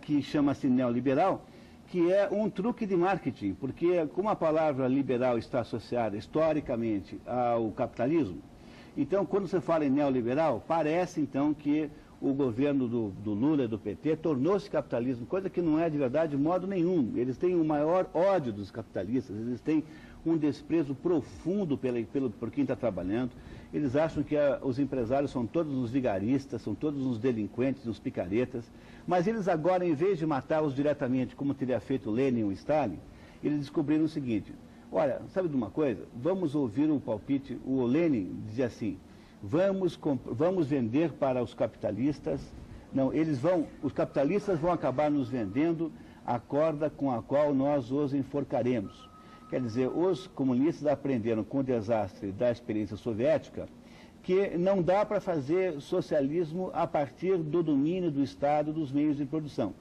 que chama-se neoliberal, que é um truque de marketing, porque como a palavra liberal está associada historicamente ao capitalismo, então quando você fala em neoliberal, parece então que o governo do Lula e do PT tornou-se capitalismo, coisa que não é de verdade de modo nenhum. Eles têm o maior ódio dos capitalistas, eles têm um desprezo profundo por quem está trabalhando. Eles acham que os empresários são todos uns vigaristas, são todos uns delinquentes, uns picaretas. Mas eles agora, em vez de matá-los diretamente, como teria feito Lenin ou Stalin, eles descobriram o seguinte: olha, sabe de uma coisa? Vamos ouvir um palpite. O Lenin dizia assim: vamos vender para os capitalistas. Não, os capitalistas vão acabar nos vendendo a corda com a qual nós os enforcaremos. Quer dizer, os comunistas aprenderam com o desastre da experiência soviética que não dá para fazer socialismo a partir do domínio do Estado dos meios de produção.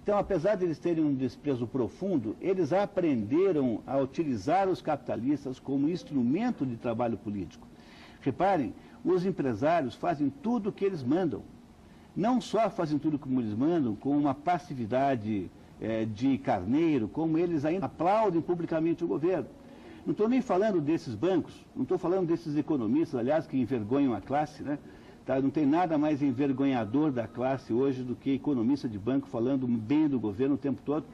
Então, apesar de eles terem um desprezo profundo, eles aprenderam a utilizar os capitalistas como instrumento de trabalho político. Reparem, os empresários fazem tudo o que eles mandam. Não só fazem tudo como eles mandam, com uma passividade de carneiro, como eles ainda aplaudem publicamente o governo. Não estou nem falando desses bancos, não estou falando desses economistas, aliás, que envergonham a classe, né? Tá? Não tem nada mais envergonhador da classe hoje do que economista de banco falando bem do governo o tempo todo.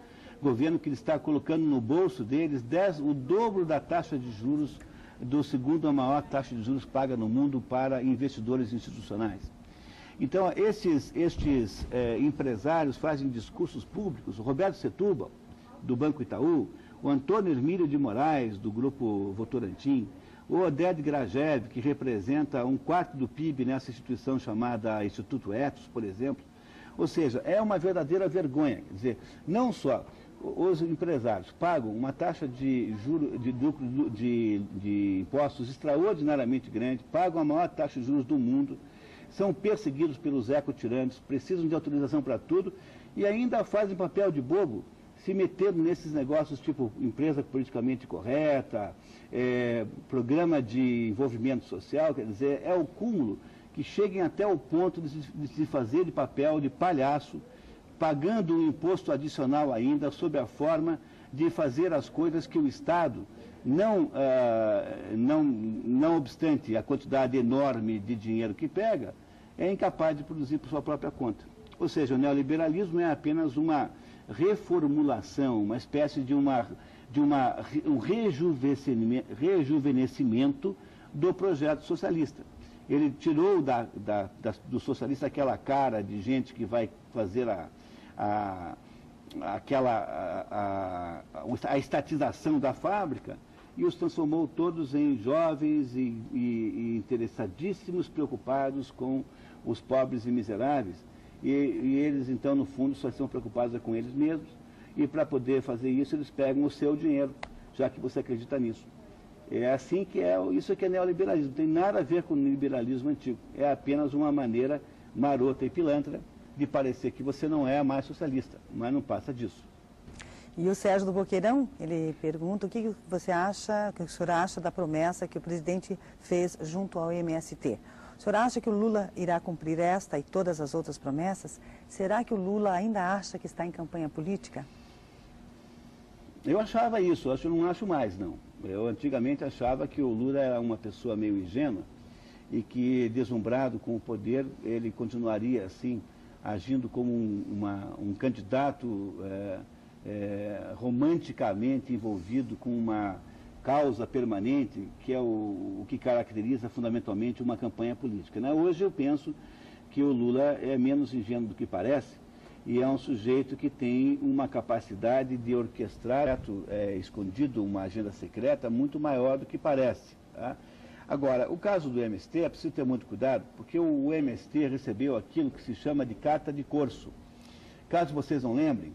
Governo que ele está colocando no bolso deles o dobro da taxa de juros, do segundo a maior taxa de juros paga no mundo para investidores institucionais. Então, estes empresários fazem discursos públicos. O Roberto Setúbal, do Banco Itaú, o Antônio Hermílio de Moraes, do Grupo Votorantim, o Oded Grajew, que representa 1/4 do PIB nessa instituição chamada Instituto Etos, por exemplo. Ou seja, é uma verdadeira vergonha. Quer dizer, não só os empresários pagam uma taxa de juros, de impostos extraordinariamente grande, pagam a maior taxa de juros do mundo, são perseguidos pelos ecotiranos, precisam de autorização para tudo e ainda fazem papel de bobo, se metendo nesses negócios tipo empresa politicamente correta, programa de envolvimento social. Quer dizer, é o cúmulo que cheguem até o ponto de se fazer de papel de palhaço, pagando um imposto adicional ainda, sob a forma de fazer as coisas que o Estado, não obstante a quantidade enorme de dinheiro que pega, é incapaz de produzir por sua própria conta. Ou seja, o neoliberalismo é apenas uma reformulação, uma espécie de um rejuvenescimento do projeto socialista. Ele tirou do socialista aquela cara de gente que vai fazer a estatização da fábrica e os transformou todos em jovens e interessadíssimos, preocupados com os pobres e miseráveis. E eles, então, no fundo, só estão preocupados com eles mesmos. E para poder fazer isso, eles pegam o seu dinheiro, já que você acredita nisso. É assim que isso que é neoliberalismo. Não tem nada a ver com o liberalismo antigo. É apenas uma maneira marota e pilantra de parecer que você não é mais socialista, mas não passa disso. E o Sérgio do Boqueirão, ele pergunta o que você acha, o que o senhor acha da promessa que o presidente fez junto ao MST. O senhor acha que o Lula irá cumprir esta e todas as outras promessas? Será que o Lula ainda acha que está em campanha política? Eu achava isso, eu não acho mais, não. Eu antigamente achava que o Lula era uma pessoa meio ingênua e que, deslumbrado com o poder, ele continuaria assim, agindo como um candidato romanticamente envolvido com uma causa permanente, que é o que caracteriza fundamentalmente uma campanha política, né? Hoje eu penso que o Lula é menos ingênuo do que parece e é um sujeito que tem uma capacidade de orquestrar escondido uma agenda secreta muito maior do que parece, tá? Agora, o caso do MST é preciso ter muito cuidado, porque o MST recebeu aquilo que se chama de carta de corso. Caso vocês não lembrem,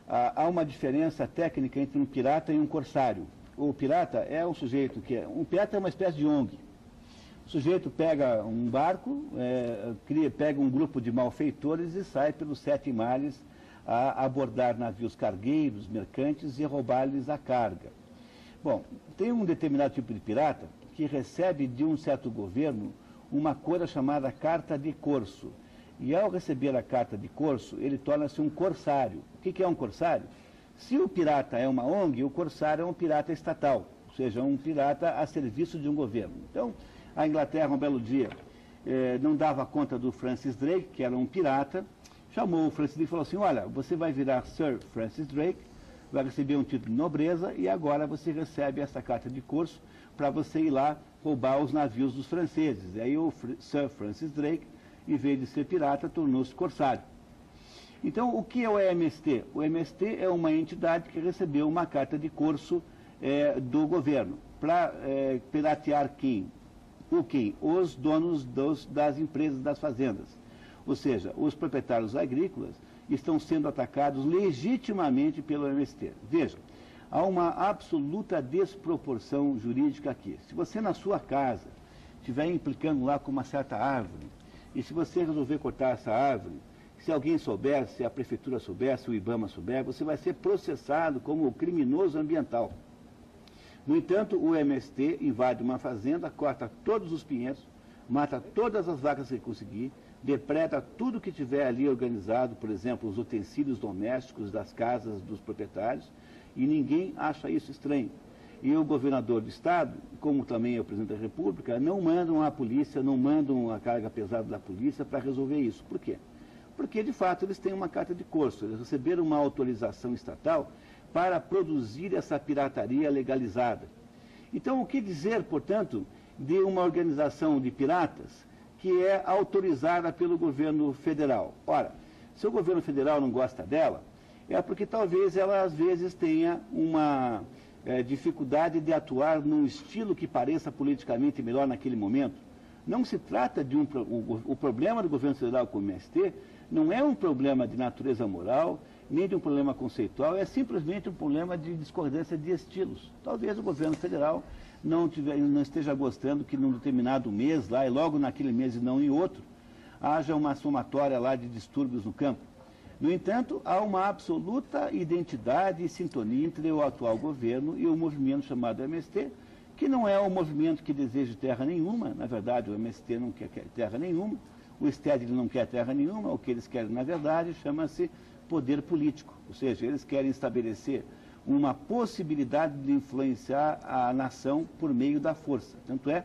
há uma diferença técnica entre um pirata e um corsário. O pirata é um sujeito um pirata é uma espécie de ONG. O sujeito pega um barco, pega um grupo de malfeitores e sai pelos 7 mares a abordar navios cargueiros, mercantes e roubar-lhes a carga. Bom, tem um determinado tipo de pirata que recebe de um certo governo uma coisa chamada carta de corso. E ao receber a carta de corso, ele torna-se um corsário. O que é um corsário? Se o pirata é uma ONG, o corsário é um pirata estatal, ou seja, um pirata a serviço de um governo. Então, a Inglaterra, um belo dia, não dava conta do Francis Drake, que era um pirata, chamou o Francis Drake e falou assim: olha, você vai virar Sir Francis Drake, vai receber um título de nobreza e agora você recebe essa carta de corso para você ir lá roubar os navios dos franceses. E aí o Sir Francis Drake, em vez de ser pirata, tornou-se corsário. Então, o que é o MST? O MST é uma entidade que recebeu uma carta de corso do governo para piratear quem? Os donos das empresas, das fazendas. Ou seja, os proprietários agrícolas estão sendo atacados legitimamente pelo MST. Veja, há uma absoluta desproporção jurídica aqui. Se você na sua casa estiver implicando lá com uma certa árvore, e se você resolver cortar essa árvore, se alguém souber, se a prefeitura souber, se o IBAMA souber, você vai ser processado como criminoso ambiental. No entanto, o MST invade uma fazenda, corta todos os pinheiros, mata todas as vacas que conseguir, depreda tudo que tiver ali organizado, por exemplo, os utensílios domésticos das casas dos proprietários, e ninguém acha isso estranho. E o governador do estado, como também é o presidente da República, não mandam a polícia, não mandam a carga pesada da polícia para resolver isso. Por quê? Porque, de fato, eles têm uma carta de corso, eles receberam uma autorização estatal para produzir essa pirataria legalizada. Então, o que dizer, portanto, de uma organização de piratas que é autorizada pelo governo federal. Ora, se o governo federal não gosta dela, é porque talvez ela às vezes tenha uma dificuldade de atuar num estilo que pareça politicamente melhor naquele momento. Não se trata de o problema do governo federal com o MST não é um problema de natureza moral, nem de um problema conceitual, é simplesmente um problema de discordância de estilos. Talvez o governo federal não esteja gostando que num determinado mês lá, e logo naquele mês e não em outro, haja uma somatória lá de distúrbios no campo. No entanto, há uma absoluta identidade e sintonia entre o atual governo e o movimento chamado MST, que não é um movimento que deseja terra nenhuma. Na verdade, o MST não quer terra nenhuma, o Stedley não quer terra nenhuma. O que eles querem, na verdade, chama-se poder político, ou seja, eles querem estabelecer uma possibilidade de influenciar a nação por meio da força. Tanto é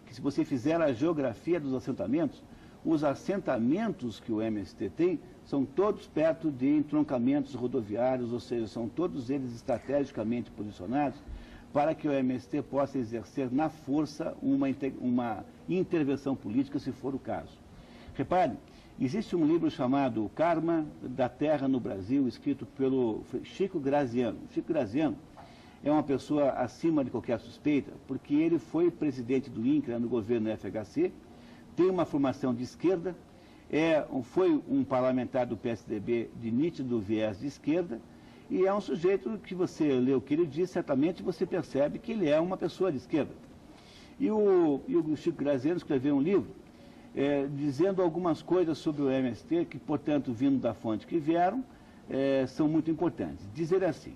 que, se você fizer a geografia dos assentamentos, os assentamentos que o MST tem são todos perto de entroncamentos rodoviários, ou seja, são todos eles estrategicamente posicionados para que o MST possa exercer na força uma intervenção política, se for o caso. Repare, existe um livro chamado O Karma da Terra no Brasil, escrito pelo Chico Graziano. Chico Graziano é uma pessoa acima de qualquer suspeita, porque ele foi presidente do INCRA no governo FHC, tem uma formação de esquerda, foi um parlamentar do PSDB de nítido viés de esquerda, e é um sujeito que você lê o que ele diz, certamente você percebe que ele é uma pessoa de esquerda. E o Chico Graziano escreveu um livro dizendo algumas coisas sobre o MST, que, portanto, vindo da fonte que vieram, são muito importantes. Dizer assim,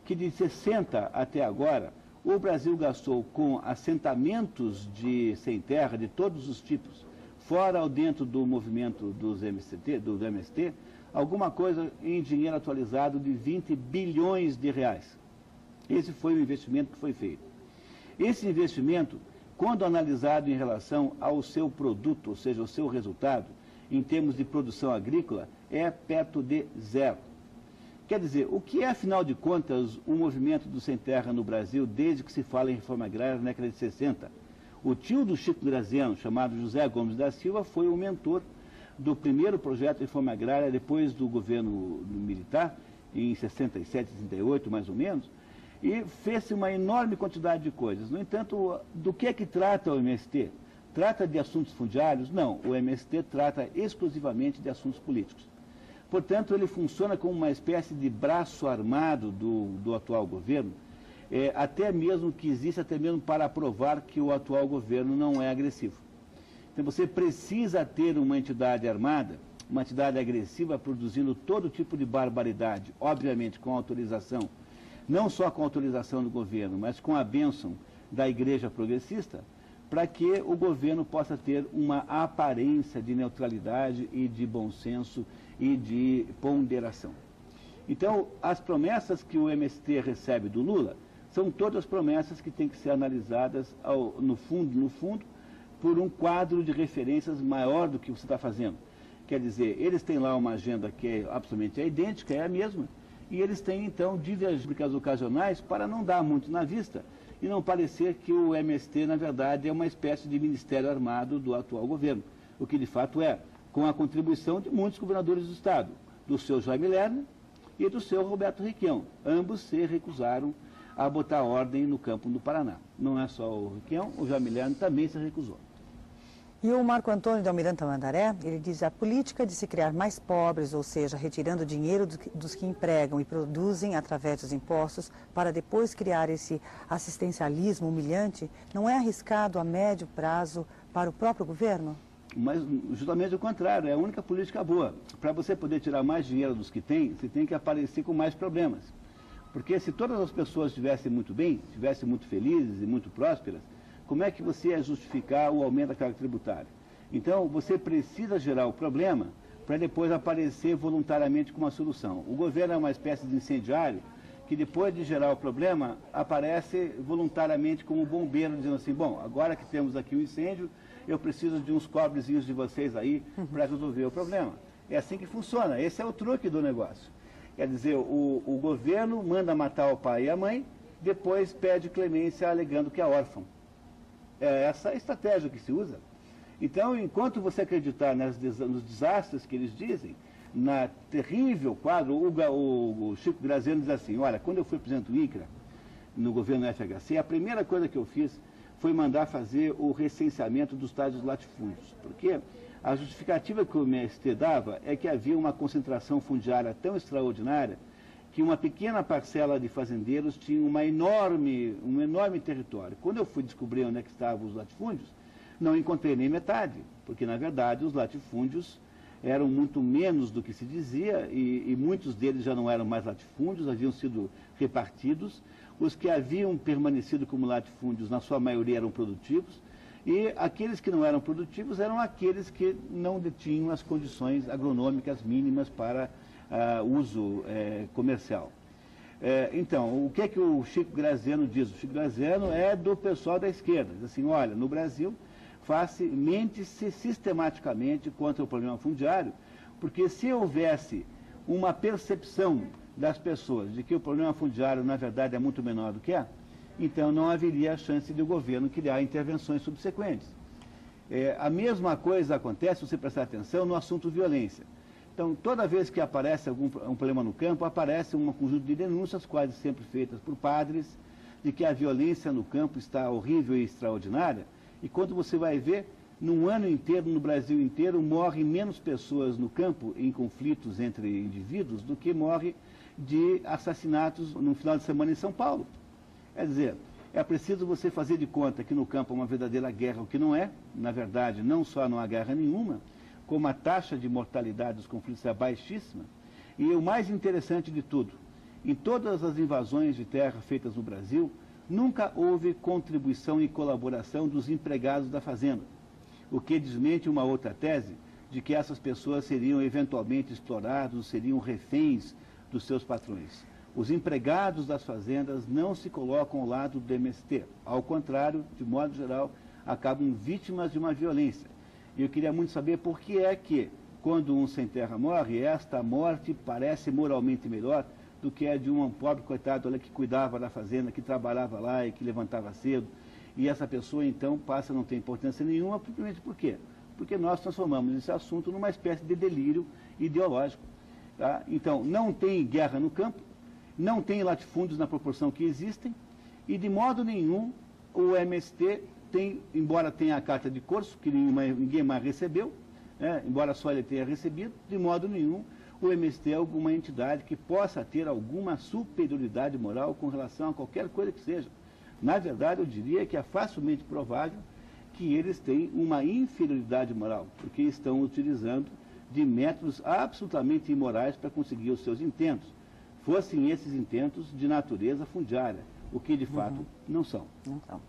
que de 60 até agora, o Brasil gastou com assentamentos sem terra de todos os tipos, fora ou dentro do movimento do MST, alguma coisa em dinheiro atualizado de 20 bilhões de reais. Esse foi o investimento que foi feito. Esse investimento, quando analisado em relação ao seu produto, ou seja, ao seu resultado, em termos de produção agrícola, é perto de zero. Quer dizer, o que é, afinal de contas, o movimento do Sem Terra no Brasil desde que se fala em reforma agrária na década de 60? O tio do Chico Graziano, chamado José Gomes da Silva, foi o mentor do primeiro projeto de reforma agrária depois do governo militar, em 67, 68, mais ou menos, e fez-se uma enorme quantidade de coisas. No entanto, do que é que trata o MST? Trata de assuntos fundiários? Não, o MST trata exclusivamente de assuntos políticos. Portanto, ele funciona como uma espécie de braço armado do atual governo, até mesmo que existe, até mesmo para provar que o atual governo não é agressivo. Então, você precisa ter uma entidade armada, uma entidade agressiva, produzindo todo tipo de barbaridade, obviamente com autorização, não só com autorização do governo, mas com a bênção da Igreja Progressista, para que o governo possa ter uma aparência de neutralidade e de bom senso e de ponderação. Então, as promessas que o MST recebe do Lula são todas promessas que têm que ser analisadas no fundo, por um quadro de referências maior do que você está fazendo. Quer dizer, eles têm lá uma agenda que é absolutamente idêntica, é a mesma, e eles têm, então, divergências ocasionais para não dar muito na vista e não parecer que o MST, na verdade, é uma espécie de ministério armado do atual governo, o que de fato é, com a contribuição de muitos governadores do Estado, do seu Jaime Lerner e do seu Roberto Requião. Ambos se recusaram a botar ordem no campo do Paraná. Não é só o Requião, o Jaime Lerner também se recusou. E o Marco Antônio de Almirante Tamandaré, ele diz: a política de se criar mais pobres, ou seja, retirando dinheiro dos que empregam e produzem através dos impostos, para depois criar esse assistencialismo humilhante, não é arriscado a médio prazo para o próprio governo? Mas justamente o contrário, é a única política boa. Para você poder tirar mais dinheiro dos que tem, você tem que aparecer com mais problemas. Porque se todas as pessoas estivessem muito bem, estivessem muito felizes e muito prósperas, como é que você ia justificar o aumento da carga tributária? Então, você precisa gerar o problema para depois aparecer voluntariamente com uma solução. O governo é uma espécie de incendiário que, depois de gerar o problema, aparece voluntariamente como bombeiro, dizendo assim: bom, agora que temos aqui o incêndio, eu preciso de uns cobrezinhos de vocês aí para resolver o problema. É assim que funciona, esse é o truque do negócio. Quer dizer, o governo manda matar o pai e a mãe, depois pede clemência alegando que é órfão. É essa a estratégia que se usa. Então, enquanto você acreditar nos desastres que eles dizem, na terrível quadro, o Chico Graziano diz assim, olha, quando eu fui presidente do INCRA, no governo FHC, a primeira coisa que eu fiz foi mandar fazer o recenseamento dos tais dos latifúndios, porque a justificativa que o MST dava é que havia uma concentração fundiária tão extraordinária que uma pequena parcela de fazendeiros tinha um enorme território. Quando eu fui descobrir onde é que estavam os latifúndios, não encontrei nem metade, porque, na verdade, os latifúndios eram muito menos do que se dizia, e muitos deles já não eram mais latifúndios, haviam sido repartidos. Os que haviam permanecido como latifúndios, na sua maioria, eram produtivos, e aqueles que não eram produtivos eram aqueles que não detinham as condições agronômicas mínimas para uso comercial. Então, o que é que o Chico Graziano diz? O Chico Graziano é do pessoal da esquerda. Diz assim, olha, no Brasil, mente-se sistematicamente contra o problema fundiário, porque se houvesse uma percepção das pessoas de que o problema fundiário, na verdade, é muito menor do que é, então não haveria a chance de o governo criar intervenções subsequentes. A mesma coisa acontece, se você prestar atenção, no assunto violência. Então, toda vez que aparece um problema no campo, aparece um conjunto de denúncias, quase sempre feitas por padres, de que a violência no campo está horrível e extraordinária, e quando você vai ver, num ano inteiro, no Brasil inteiro, morrem menos pessoas no campo em conflitos entre indivíduos do que morre de assassinatos no final de semana em São Paulo. Quer dizer, é preciso você fazer de conta que no campo é uma verdadeira guerra, o que não é. Na verdade, não só não há guerra nenhuma, como a taxa de mortalidade dos conflitos é baixíssima. E o mais interessante de tudo, em todas as invasões de terra feitas no Brasil, nunca houve contribuição e colaboração dos empregados da fazenda, o que desmente uma outra tese de que essas pessoas seriam eventualmente explorados, seriam reféns dos seus patrões. Os empregados das fazendas não se colocam ao lado do MST. Ao contrário, de modo geral, acabam vítimas de uma violência. E eu queria muito saber por que é que, quando um sem terra morre, esta morte parece moralmente melhor do que a de um pobre coitado que cuidava da fazenda, que trabalhava lá e que levantava cedo. E essa pessoa, então, passa a não ter importância nenhuma, simplesmente por quê? Porque nós transformamos esse assunto numa espécie de delírio ideológico. Tá? Então, não tem guerra no campo, não tem latifúndios na proporção que existem, e de modo nenhum o MST tem, embora tenha a carta de Corso, que ninguém mais recebeu, né, embora só ele tenha recebido, de modo nenhum o MST é alguma entidade que possa ter alguma superioridade moral com relação a qualquer coisa que seja. Na verdade, eu diria que é facilmente provável que eles têm uma inferioridade moral, porque estão utilizando de métodos absolutamente imorais para conseguir os seus intentos, fossem esses intentos de natureza fundiária, o que de fato não são. Não são.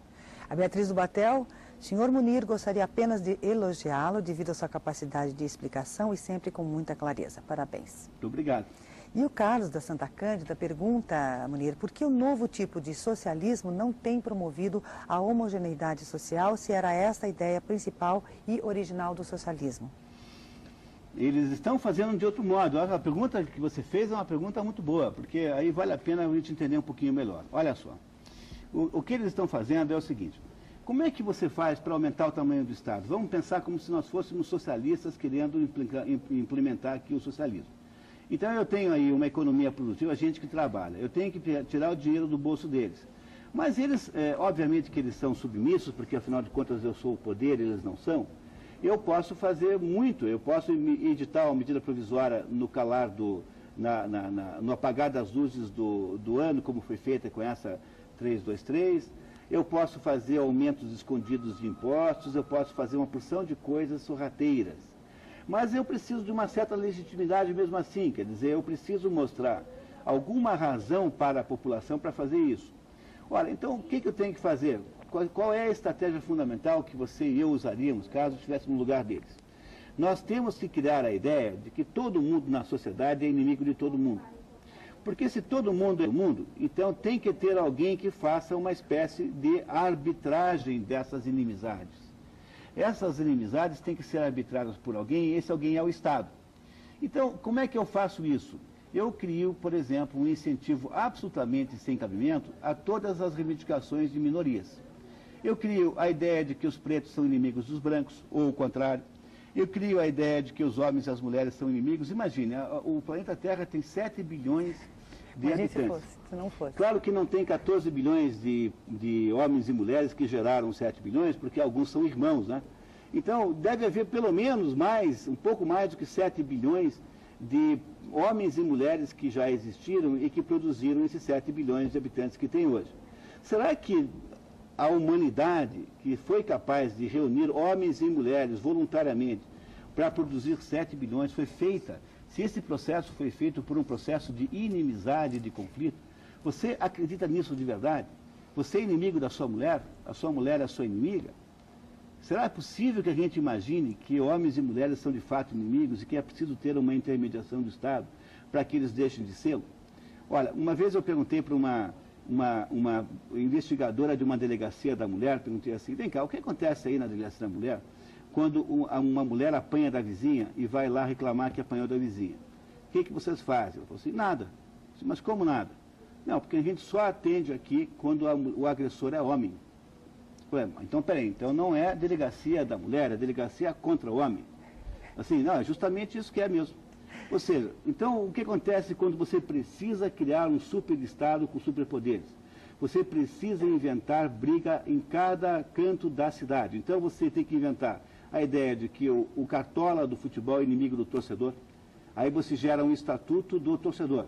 A Beatriz do Batel, senhor Munir, gostaria apenas de elogiá-lo devido à sua capacidade de explicação e sempre com muita clareza. Parabéns. Muito obrigado. E o Carlos da Santa Cândida pergunta, Munir, por que o novo tipo de socialismo não tem promovido a homogeneidade social, se era essa a ideia principal e original do socialismo? Eles estão fazendo de outro modo. A pergunta que você fez é uma pergunta muito boa, porque aí vale a pena a gente entender um pouquinho melhor. Olha só, o que eles estão fazendo é o seguinte: como é que você faz para aumentar o tamanho do Estado? Vamos pensar como se nós fôssemos socialistas querendo implementar aqui o socialismo. Então eu tenho aí uma economia produtiva, gente que trabalha, eu tenho que tirar o dinheiro do bolso deles. Mas eles, obviamente que eles são submissos, porque afinal de contas eu sou o poder, eles não são. Eu posso fazer muito, eu posso editar uma medida provisória no calar no apagar das luzes do ano, como foi feita com essa 323, eu posso fazer aumentos escondidos de impostos, eu posso fazer uma porção de coisas sorrateiras. Mas eu preciso de uma certa legitimidade mesmo assim, quer dizer, eu preciso mostrar alguma razão para a população para fazer isso. Ora, então o que eu tenho que fazer? Qual é a estratégia fundamental que você e eu usaríamos caso estivéssemos no lugar deles? Nós temos que criar a ideia de que todo mundo na sociedade é inimigo de todo mundo. Porque se todo mundo é o mundo, então tem que ter alguém que faça uma espécie de arbitragem dessas inimizades. Essas inimizades têm que ser arbitradas por alguém, e esse alguém é o Estado. Então, como é que eu faço isso? Eu crio, por exemplo, um incentivo absolutamente sem cabimento a todas as reivindicações de minorias. Eu crio a ideia de que os pretos são inimigos dos brancos, ou o contrário. Eu crio a ideia de que os homens e as mulheres são inimigos. Imagine, o planeta Terra tem 7 bilhões de habitantes. Se não fosse. Claro que não tem 14 bilhões de homens e mulheres que geraram 7 bilhões, porque alguns são irmãos, né? Então, deve haver pelo menos um pouco mais do que 7 bilhões de homens e mulheres que já existiram e que produziram esses 7 bilhões de habitantes que tem hoje. Será que a humanidade, que foi capaz de reunir homens e mulheres voluntariamente para produzir 7 bilhões, foi feita? Se esse processo foi feito por um processo de inimizade, de conflito, você acredita nisso de verdade? Você é inimigo da sua mulher? A sua mulher é a sua inimiga? Será possível que a gente imagine que homens e mulheres são de fato inimigos e que é preciso ter uma intermediação do Estado para que eles deixem de ser? Olha, uma vez eu perguntei para uma investigadora de uma delegacia da mulher, perguntei assim, vem cá, o que acontece aí na delegacia da mulher quando uma mulher apanha da vizinha e vai lá reclamar que apanhou da vizinha? O que vocês fazem? Ela falou assim, nada. Eu disse, mas como nada? Não, porque a gente só atende aqui quando o agressor é homem. Então, peraí, então não é delegacia da mulher, é delegacia contra o homem. Assim, não, é justamente isso que é mesmo. Ou seja, então o que acontece quando você precisa criar um superestado com superpoderes? Você precisa inventar briga em cada canto da cidade. Então você tem que inventar a ideia de que o cartola do futebol é inimigo do torcedor. Aí você gera um estatuto do torcedor.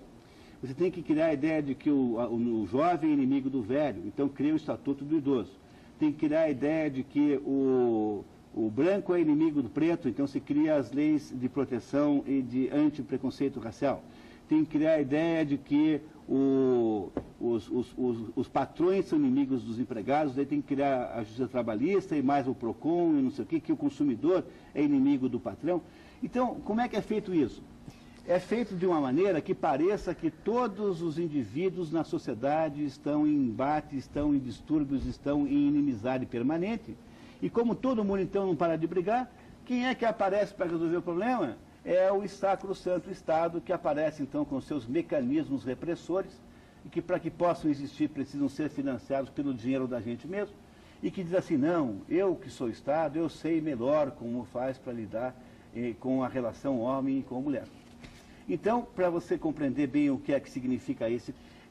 Você tem que criar a ideia de que o jovem é inimigo do velho. Então cria o estatuto do idoso. Tem que criar a ideia de que o branco é inimigo do preto, então se cria as leis de proteção e de anti-preconceito racial. Tem que criar a ideia de que os patrões são inimigos dos empregados, daí tem que criar a justiça trabalhista e mais o PROCON e não sei o que o consumidor é inimigo do patrão. Então, como é que é feito isso? É feito de uma maneira que pareça que todos os indivíduos na sociedade estão em embate, estão em distúrbios, estão em inimizade permanente. E como todo mundo então não para de brigar, quem é que aparece para resolver o problema? É o sacrosanto Estado, que aparece então com seus mecanismos repressores, e que para que possam existir precisam ser financiados pelo dinheiro da gente mesmo, e que diz assim, não, eu que sou Estado, eu sei melhor como faz para lidar com a relação homem e com mulher. Então, para você compreender bem o que é que significa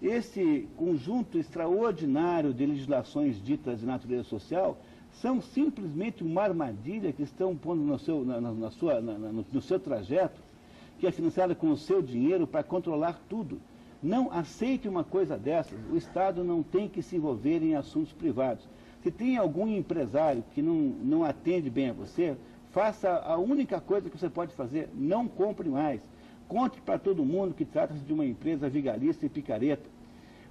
esse conjunto extraordinário de legislações ditas de natureza social, são simplesmente uma armadilha que estão pondo no seu trajeto, que é financiada com o seu dinheiro para controlar tudo. Não aceite uma coisa dessas. O Estado não tem que se envolver em assuntos privados. Se tem algum empresário que não atende bem a você, faça a única coisa que você pode fazer, não compre mais. Conte para todo mundo que trata-se de uma empresa vigarista e picareta.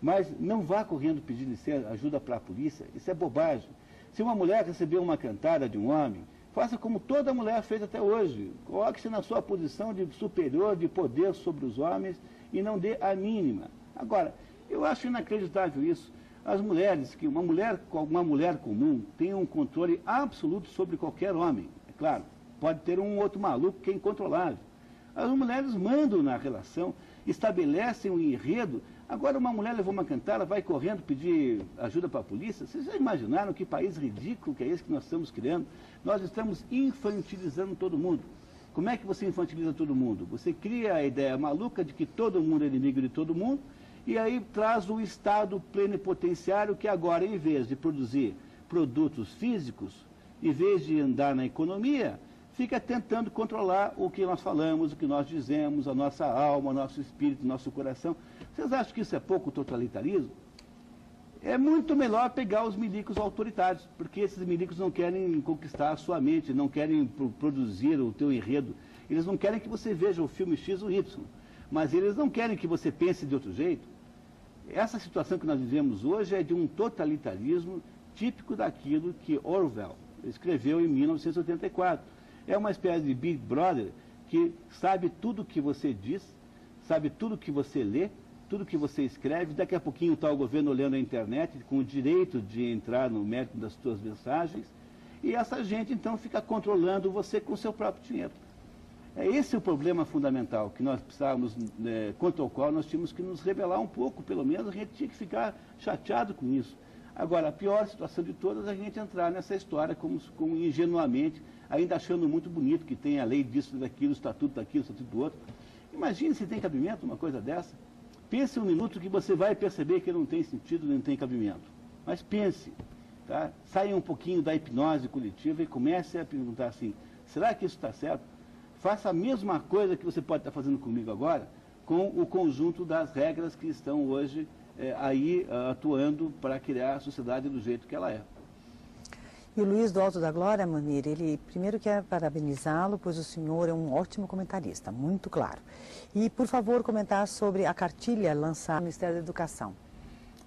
Mas não vá correndo pedir licença, ajuda para a polícia. Isso é bobagem. Se uma mulher recebeu uma cantada de um homem, faça como toda mulher fez até hoje. Coloque-se na sua posição de superior, de poder sobre os homens e não dê a mínima. Agora, eu acho inacreditável isso. As mulheres, que uma mulher comum tem um controle absoluto sobre qualquer homem. É claro, pode ter um outro maluco que é incontrolável. As mulheres mandam na relação, estabelecem um enredo. Agora uma mulher levou uma cantada, vai correndo pedir ajuda para a polícia. Vocês já imaginaram que país ridículo que é esse que nós estamos criando? Nós estamos infantilizando todo mundo. Como é que você infantiliza todo mundo? Você cria a ideia maluca de que todo mundo é inimigo de todo mundo, e aí traz o Estado plenipotenciário que agora, em vez de produzir produtos físicos, em vez de andar na economia, fica tentando controlar o que nós falamos, o que nós dizemos, a nossa alma, o nosso espírito, o nosso coração. Vocês acham que isso é pouco totalitarismo? É muito melhor pegar os milicos autoritários, porque esses milicos não querem conquistar a sua mente, não querem produzir o teu enredo. Eles não querem que você veja o filme X ou Y, mas eles não querem que você pense de outro jeito. Essa situação que nós vivemos hoje é de um totalitarismo típico daquilo que Orwell escreveu em 1984. É uma espécie de Big Brother que sabe tudo o que você diz, sabe tudo o que você lê, tudo que você escreve. Daqui a pouquinho está o governo olhando a internet com o direito de entrar no mérito das suas mensagens, e essa gente então fica controlando você com o seu próprio dinheiro. Esse é o problema fundamental que nós precisávamos, quanto ao qual nós tínhamos que nos rebelar um pouco, pelo menos a gente tinha que ficar chateado com isso. Agora, a pior situação de todas é a gente entrar nessa história como ingenuamente, ainda achando muito bonito que tem a lei disso, daquilo, o estatuto daquilo, o estatuto do outro. Imagine se tem cabimento uma coisa dessa. Pense um minuto que você vai perceber que não tem sentido, não tem cabimento. Mas pense, tá? Saia um pouquinho da hipnose coletiva e comece a perguntar assim, será que isso está certo? Faça a mesma coisa que você pode estar fazendo comigo agora, com o conjunto das regras que estão hoje atuando para criar a sociedade do jeito que ela é. E o Luiz do Alto da Glória, Munir, ele primeiro quer parabenizá-lo, pois o senhor é um ótimo comentarista, muito claro. E, por favor, comentar sobre a cartilha lançada no Ministério da Educação.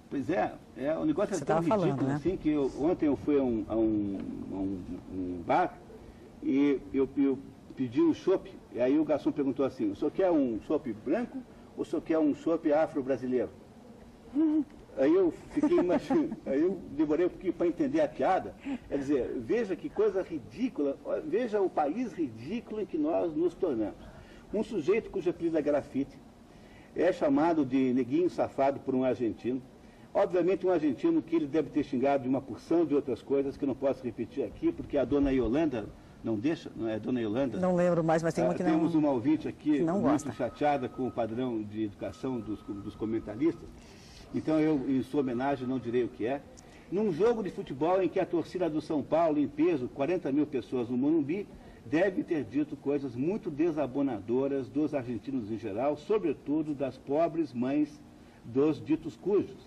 Pois é, o negócio é tão ridículo, né? Assim, que ontem eu fui a um bar e eu pedi um chopp, e aí o garçom perguntou assim, o senhor quer um chopp branco ou o senhor quer um chopp afro-brasileiro? Aí eu fiquei imaginando, aí eu demorei um pouquinho para entender a piada. Quer dizer, veja que coisa ridícula, veja o país ridículo em que nós nos tornamos. Um sujeito cujo apelido é Grafite é chamado de neguinho safado por um argentino. Obviamente um argentino que ele deve ter xingado de uma porção de outras coisas que eu não posso repetir aqui, porque a dona Yolanda não deixa, não é dona Yolanda? Não lembro mais, mas tem uma que não... Temos uma ouvinte aqui não muito gosta. chateada com o padrão de educação dos comentaristas. Então eu, em sua homenagem, não direi o que é. Num jogo de futebol em que a torcida do São Paulo, em peso, 40 mil pessoas no Morumbi, deve ter dito coisas muito desabonadoras dos argentinos em geral, sobretudo das pobres mães dos ditos cujos.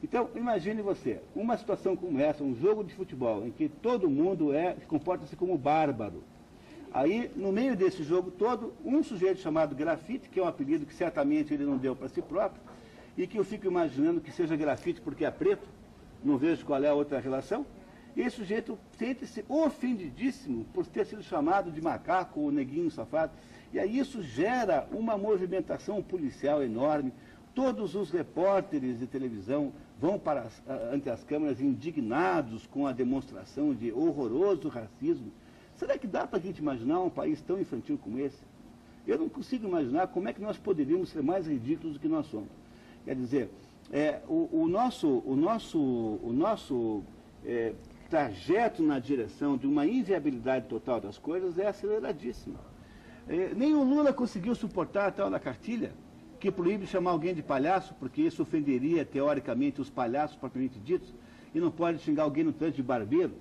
Então, imagine você, uma situação como essa, um jogo de futebol, em que todo mundo comporta-se como bárbaro. Aí, no meio desse jogo todo, um sujeito chamado Grafite, que é um apelido que certamente ele não deu para si próprio, e que eu fico imaginando que seja Grafite porque é preto, não vejo qual é a outra relação, e esse sujeito sente-se ofendidíssimo por ter sido chamado de macaco ou neguinho safado, e aí isso gera uma movimentação policial enorme. Todos os repórteres de televisão vão ante as câmeras indignados com a demonstração de horroroso racismo. Será que dá para a gente imaginar um país tão infantil como esse? Eu não consigo imaginar como é que nós poderíamos ser mais ridículos do que nós somos. Quer dizer, o nosso trajeto na direção de uma inviabilidade total das coisas é aceleradíssimo. Nem o Lula conseguiu suportar a tal da cartilha, que proíbe chamar alguém de palhaço, porque isso ofenderia, teoricamente, os palhaços propriamente ditos, e não pode xingar alguém no tanto de barbeiro,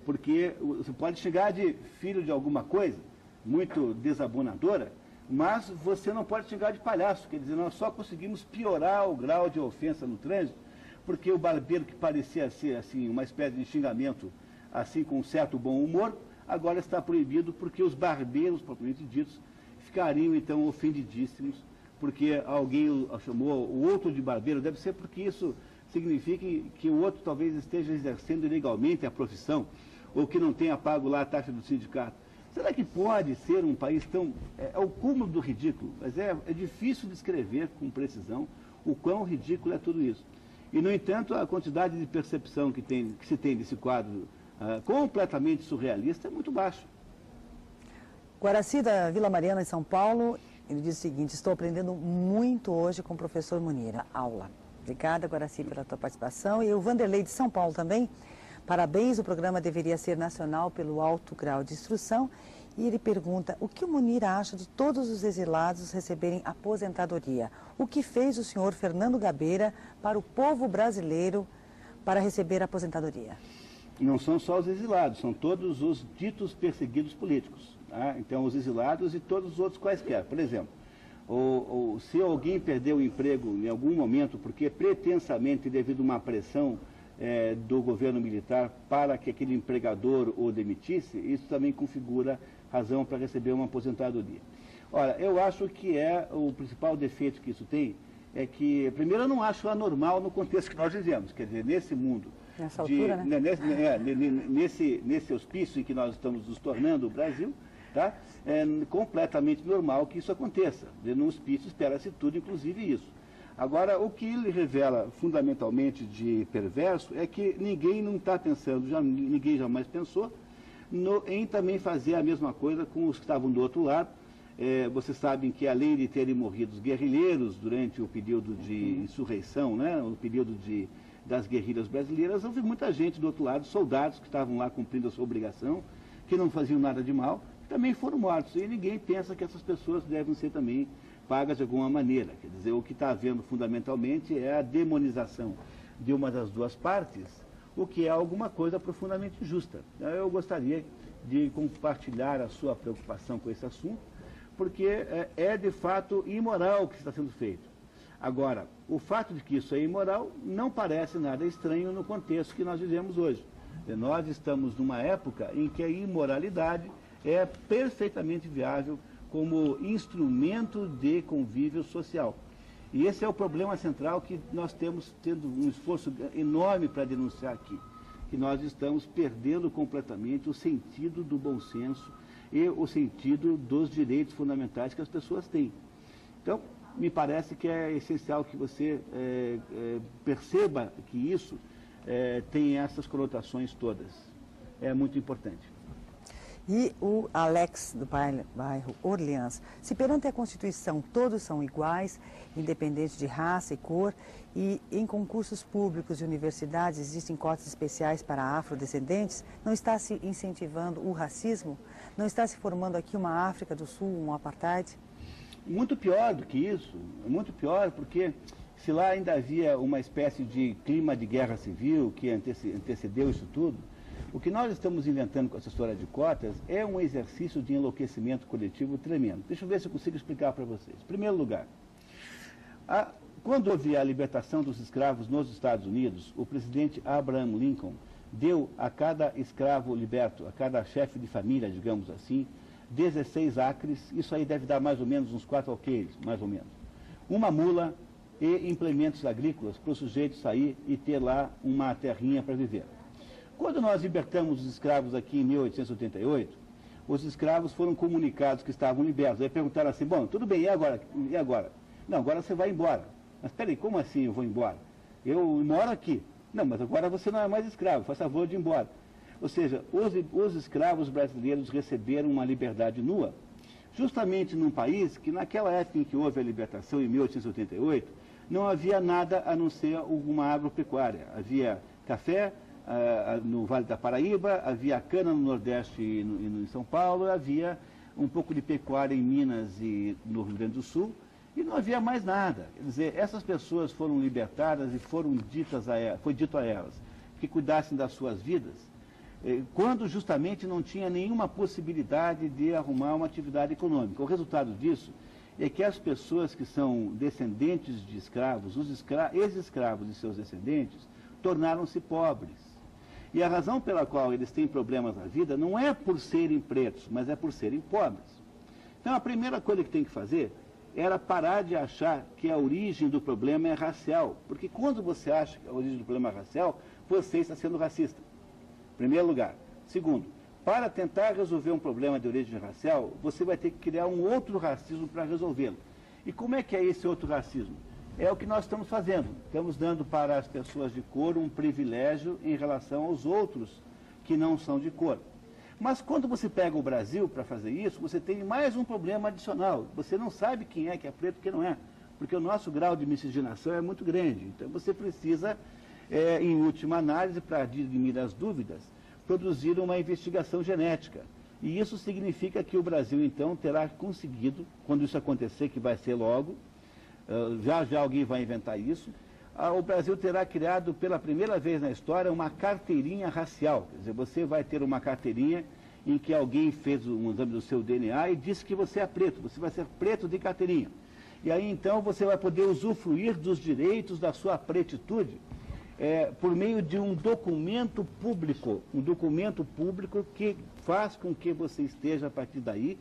porque você pode xingar de filho de alguma coisa, muito desabonadora, mas você não pode xingar de palhaço. Quer dizer, nós só conseguimos piorar o grau de ofensa no trânsito, porque o barbeiro que parecia ser assim, uma espécie de xingamento, assim, com um certo bom humor, agora está proibido, porque os barbeiros propriamente ditos ficariam, então, ofendidíssimos, porque alguém o chamou o outro de barbeiro. Deve ser porque isso significa que o outro talvez esteja exercendo ilegalmente a profissão, ou que não tenha pago lá a taxa do sindicato. Será que pode ser um país tão... É o cúmulo do ridículo, mas é difícil descrever com precisão o quão ridículo é tudo isso. E, no entanto, a quantidade de percepção que se tem desse quadro completamente surrealista é muito baixa. Guaraci, da Vila Mariana, em São Paulo, ele diz o seguinte: estou aprendendo muito hoje com o professor Munir, aula. Obrigada, Guaraci, pela tua participação. E o Vanderlei, de São Paulo, também. Parabéns, o programa deveria ser nacional pelo alto grau de instrução. E ele pergunta o que o Munir acha de todos os exilados receberem aposentadoria. O que fez o senhor Fernando Gabeira para o povo brasileiro para receber aposentadoria? Não são só os exilados, são todos os ditos perseguidos políticos. Tá? Então, os exilados e todos os outros quaisquer. Por exemplo, se alguém perdeu o emprego em algum momento porque pretensamente devido a uma pressão do governo militar para que aquele empregador o demitisse, isso também configura razão para receber uma aposentadoria. Ora, eu acho que o principal defeito que isso tem é que, primeiro, eu não acho anormal no contexto que nós vivemos. Quer dizer, nesse mundo, nessa altura, né? Nesse hospício em que nós estamos nos tornando o Brasil, tá? É completamente normal que isso aconteça. No hospício espera-se tudo, inclusive isso. Agora, o que ele revela fundamentalmente de perverso é que ninguém não está pensando, ninguém jamais pensou, em também fazer a mesma coisa com os que estavam do outro lado. Vocês sabem que, além de terem morrido os guerrilheiros durante o período de insurreição, né, o período das guerrilhas brasileiras, houve muita gente do outro lado, soldados que estavam lá cumprindo a sua obrigação, que não faziam nada de mal, também foram mortos. E ninguém pensa que essas pessoas devem ser também pagas de alguma maneira. Quer dizer, o que está havendo fundamentalmente é a demonização de uma das duas partes, o que é alguma coisa profundamente injusta. Eu gostaria de compartilhar a sua preocupação com esse assunto, porque é de fato imoral o que está sendo feito. Agora, o fato de que isso é imoral não parece nada estranho no contexto que nós vivemos hoje. Nós estamos numa época em que a imoralidade é perfeitamente viável como instrumento de convívio social. E esse é o problema central que nós temos tendo um esforço enorme para denunciar aqui, que nós estamos perdendo completamente o sentido do bom senso e o sentido dos direitos fundamentais que as pessoas têm. Então, me parece que é essencial que você perceba que isso tem essas conotações todas. É muito importante. E o Alex, do bairro Orleans, se perante a Constituição todos são iguais, independente de raça e cor, e em concursos públicos e universidades existem cotas especiais para afrodescendentes, não está se incentivando o racismo? Não está se formando aqui uma África do Sul, um apartheid? Muito pior do que isso, muito pior, porque se lá ainda havia uma espécie de clima de guerra civil que antecedeu isso tudo, o que nós estamos inventando com essa história de cotas é um exercício de enlouquecimento coletivo tremendo. Deixa eu ver se eu consigo explicar para vocês. Em primeiro lugar, quando houve a libertação dos escravos nos Estados Unidos, o presidente Abraham Lincoln deu a cada escravo liberto, a cada chefe de família, digamos assim, 16 acres, isso aí deve dar mais ou menos uns 4 alqueires, mais ou menos. Uma mula e implementos agrícolas para o sujeito sair e ter lá uma terrinha para viver. Quando nós libertamos os escravos aqui em 1888, os escravos foram comunicados que estavam libertos. Aí perguntaram assim, bom, tudo bem, e agora? E agora? Não, agora você vai embora. Mas peraí, como assim eu vou embora? Eu moro aqui. Não, mas agora você não é mais escravo, faz favor de ir embora. Ou seja, os escravos brasileiros receberam uma liberdade nua, justamente num país que naquela época em que houve a libertação, em 1888, não havia nada a não ser uma agropecuária. Havia café no Vale da Paraíba, havia cana no Nordeste e em São Paulo, havia um pouco de pecuária em Minas e no Rio Grande do Sul, e não havia mais nada. Quer dizer, essas pessoas foram libertadas e foi dito a elas que cuidassem das suas vidas, quando justamente não tinha nenhuma possibilidade de arrumar uma atividade econômica. O resultado disso é que as pessoas que são descendentes de escravos, os ex-escravos e seus descendentes, tornaram-se pobres. E a razão pela qual eles têm problemas na vida não é por serem pretos, mas é por serem pobres. Então a primeira coisa que tem que fazer era parar de achar que a origem do problema é racial. Porque quando você acha que a origem do problema é racial, você está sendo racista. Em primeiro lugar. Segundo, para tentar resolver um problema de origem racial, você vai ter que criar um outro racismo para resolvê-lo. E como é que é esse outro racismo? É o que nós estamos fazendo. Estamos dando para as pessoas de cor um privilégio em relação aos outros que não são de cor. Mas quando você pega o Brasil para fazer isso, você tem mais um problema adicional. Você não sabe quem é que é preto e quem não é, porque o nosso grau de miscigenação é muito grande. Então você precisa, em última análise, para dirimir as dúvidas, produzir uma investigação genética. E isso significa que o Brasil, então, terá conseguido, quando isso acontecer, que vai ser logo, já alguém vai inventar isso, o Brasil terá criado pela primeira vez na história uma carteirinha racial. Quer dizer, você vai ter uma carteirinha em que alguém fez um exame do seu DNA e disse que você é preto, você vai ser preto de carteirinha. E aí então você vai poder usufruir dos direitos da sua pretitude por meio de um documento público que faz com que você esteja a partir daí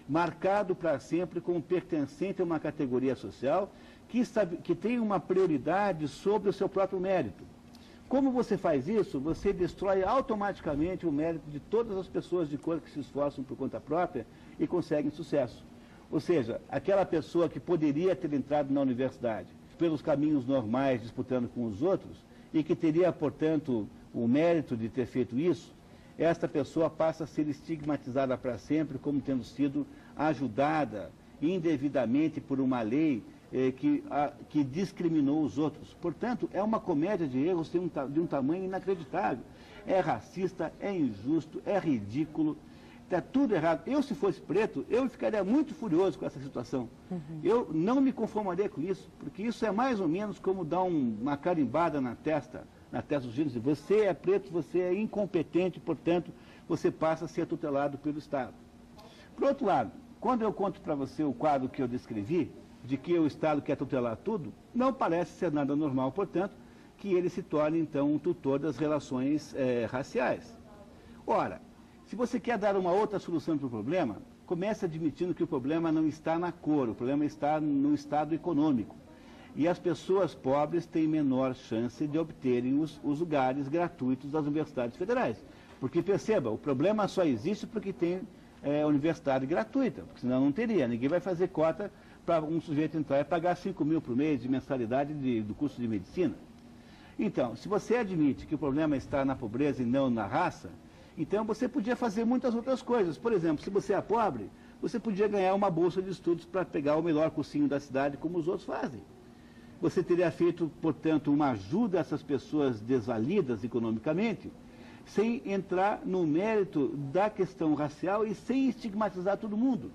marcado para sempre como pertencente a uma categoria social que tem uma prioridade sobre o seu próprio mérito. Como você faz isso, você destrói automaticamente o mérito de todas as pessoas de cor que se esforçam por conta própria e conseguem sucesso. Ou seja, aquela pessoa que poderia ter entrado na universidade pelos caminhos normais, disputando com os outros, e que teria, portanto, o mérito de ter feito isso, esta pessoa passa a ser estigmatizada para sempre como tendo sido ajudada indevidamente por uma lei que discriminou os outros. Portanto, é uma comédia de erros de um tamanho inacreditável. É racista, é injusto, é ridículo, está tudo errado. Eu, se fosse preto, eu ficaria muito furioso com essa situação. Eu não me conformaria com isso, porque isso é mais ou menos como dar uma carimbada na testa dos gêneros. Você é preto, você é incompetente, portanto, você passa a ser tutelado pelo Estado. Por outro lado, quando eu conto para você o quadro que eu descrevi, de que o Estado quer tutelar tudo, não parece ser nada normal, portanto, que ele se torne, então, um tutor das relações raciais. Ora, se você quer dar uma outra solução para o problema, comece admitindo que o problema não está na cor, o problema está no estado econômico. E as pessoas pobres têm menor chance de obterem os lugares gratuitos das universidades federais. Porque, perceba, o problema só existe porque tem universidade gratuita, porque senão não teria. Ninguém vai fazer cota para um sujeito entrar e pagar 5 mil por mês de mensalidade do curso de medicina. Então, se você admite que o problema está na pobreza e não na raça, então você podia fazer muitas outras coisas. Por exemplo, se você é pobre, você podia ganhar uma bolsa de estudos para pegar o melhor cursinho da cidade, como os outros fazem. Você teria feito, portanto, uma ajuda a essas pessoas desvalidas economicamente, sem entrar no mérito da questão racial e sem estigmatizar todo mundo.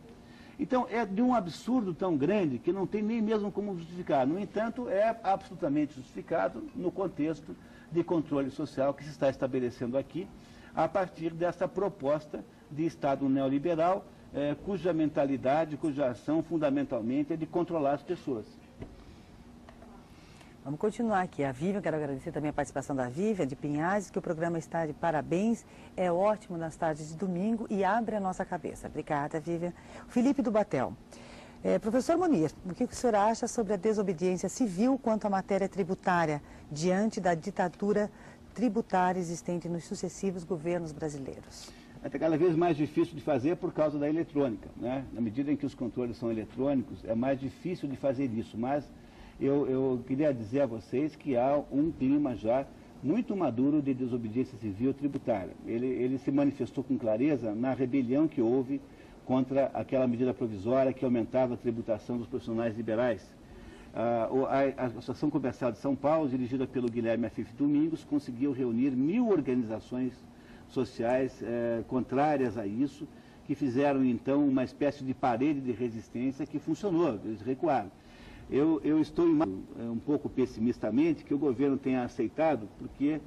Então, é de um absurdo tão grande que não tem nem mesmo como justificar. No entanto, é absolutamente justificado no contexto de controle social que se está estabelecendo aqui, a partir dessa proposta de Estado neoliberal, cuja mentalidade, cuja ação, fundamentalmente, é de controlar as pessoas. Vamos continuar aqui. A Vivian, quero agradecer também a participação da Vivian, de Pinhais, que o programa está de parabéns, é ótimo nas tardes de domingo e abre a nossa cabeça. Obrigada, Vivian. Felipe do Batel. Professor Munir, o que o senhor acha sobre a desobediência civil quanto à matéria tributária, diante da ditadura tributária existente nos sucessivos governos brasileiros? É cada vez mais difícil de fazer por causa da eletrônica, né? Na medida em que os controles são eletrônicos, é mais difícil de fazer isso, mas eu queria dizer a vocês que há um clima já muito maduro de desobediência civil tributária. Ele se manifestou com clareza na rebelião que houve contra aquela medida provisória que aumentava a tributação dos profissionais liberais. A Associação Comercial de São Paulo, dirigida pelo Guilherme Afif Domingos, conseguiu reunir 1000 organizações sociais contrárias a isso, que fizeram então uma espécie de parede de resistência que funcionou, eles recuaram. Eu estou um pouco pessimistamente que o governo tenha aceitado, porque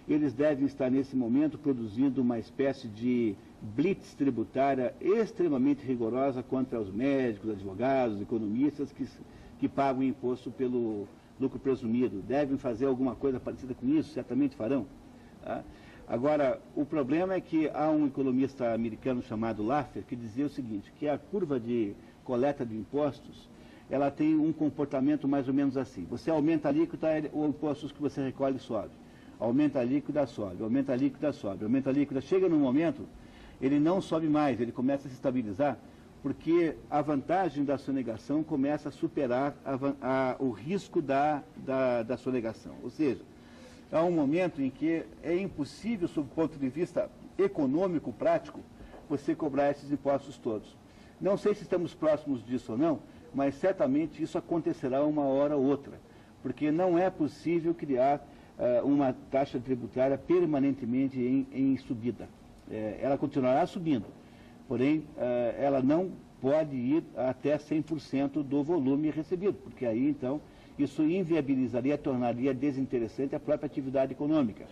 eles devem estar nesse momento produzindo uma espécie de blitz tributária extremamente rigorosa contra os médicos, advogados, economistas que pagam imposto pelo lucro presumido. Devem fazer alguma coisa parecida com isso, certamente farão. Tá? Agora, o problema é que há um economista americano chamado Laffer que dizia o seguinte, que a curva de coleta de impostos, ela tem um comportamento mais ou menos assim. Você aumenta a alíquota, o imposto que você recolhe sobe. Aumenta a alíquota, sobe. Aumenta a alíquota, sobe. Aumenta a alíquota. Chega num momento, ele não sobe mais, ele começa a se estabilizar, porque a vantagem da sonegação começa a superar o risco da sonegação. Ou seja, há um momento em que é impossível, sob o ponto de vista econômico, prático, você cobrar esses impostos todos. Não sei se estamos próximos disso ou não, mas certamente isso acontecerá uma hora ou outra, porque não é possível criar uma taxa tributária permanentemente em subida. Ela continuará subindo, porém ela não pode ir até 100% do volume recebido, porque aí então isso inviabilizaria, tornaria desinteressante a própria atividade econômica.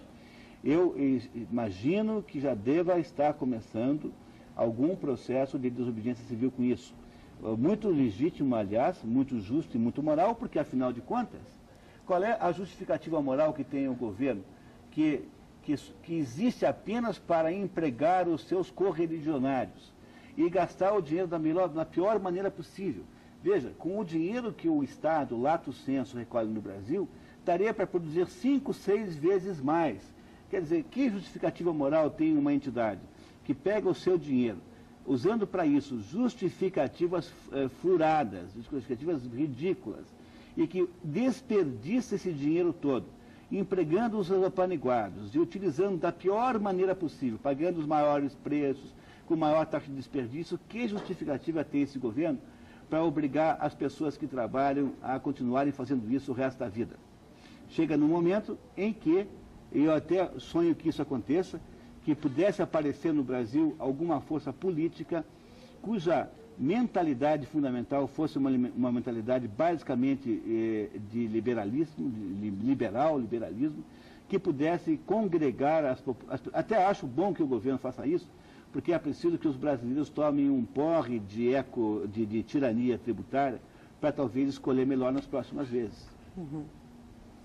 Eu imagino que já deva estar começando algum processo de desobediência civil com isso. Muito legítimo, aliás, muito justo e muito moral, porque, afinal de contas, qual é a justificativa moral que tem o governo que existe apenas para empregar os seus correligionários e gastar o dinheiro da pior maneira possível? Veja, com o dinheiro que o Estado, lato sensu, recolhe no Brasil, daria para produzir 5, 6 vezes mais. Quer dizer, que justificativa moral tem uma entidade que pega o seu dinheiro, usando para isso justificativas furadas, justificativas ridículas, e que desperdiça esse dinheiro todo, empregando os apaniguados e utilizando da pior maneira possível, pagando os maiores preços, com maior taxa de desperdício? Que justificativa tem esse governo para obrigar as pessoas que trabalham a continuarem fazendo isso o resto da vida. Chega num momento em que, eu até sonho que isso aconteça, que pudesse aparecer no Brasil alguma força política cuja mentalidade fundamental fosse uma mentalidade basicamente de liberalismo, liberalismo, que pudesse congregar até acho bom que o governo faça isso, porque é preciso que os brasileiros tomem um porre de tirania tributária para talvez escolher melhor nas próximas vezes. Uhum.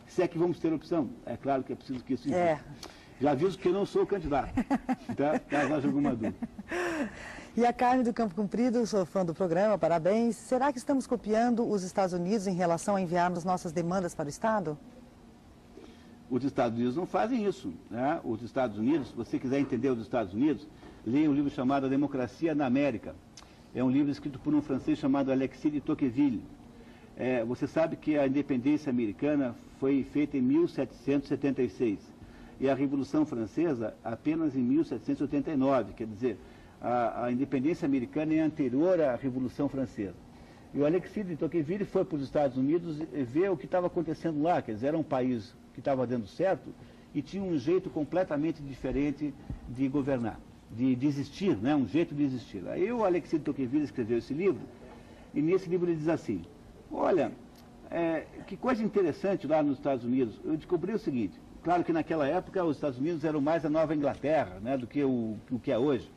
Se é que vamos ter opção, é claro que é preciso que isso exista. Já aviso que eu não sou candidato, tá? Caso haja alguma dúvida. E a Carmen do Campo Comprido, sou fã do programa, parabéns. Será que estamos copiando os Estados Unidos em relação a enviarmos nossas demandas para o Estado? Os Estados Unidos não fazem isso, né? Os Estados Unidos, se você quiser entender os Estados Unidos, leia um livro chamado A Democracia na América. É um livro escrito por um francês chamado Alexis de Tocqueville. Você sabe que a independência americana foi feita em 1776 e a Revolução Francesa apenas em 1789, quer dizer, a independência americana é anterior à Revolução Francesa. E o Alexis de Tocqueville foi para os Estados Unidos ver o que estava acontecendo lá, quer dizer, era um país que estava dando certo e tinha um jeito completamente diferente de governar, de existir, né? Um jeito de existir. Aí o Alexis de Tocqueville escreveu esse livro, e nesse livro ele diz assim, olha, que coisa interessante lá nos Estados Unidos, eu descobri o seguinte, claro que naquela época os Estados Unidos eram mais a Nova Inglaterra, né, do que o que é hoje.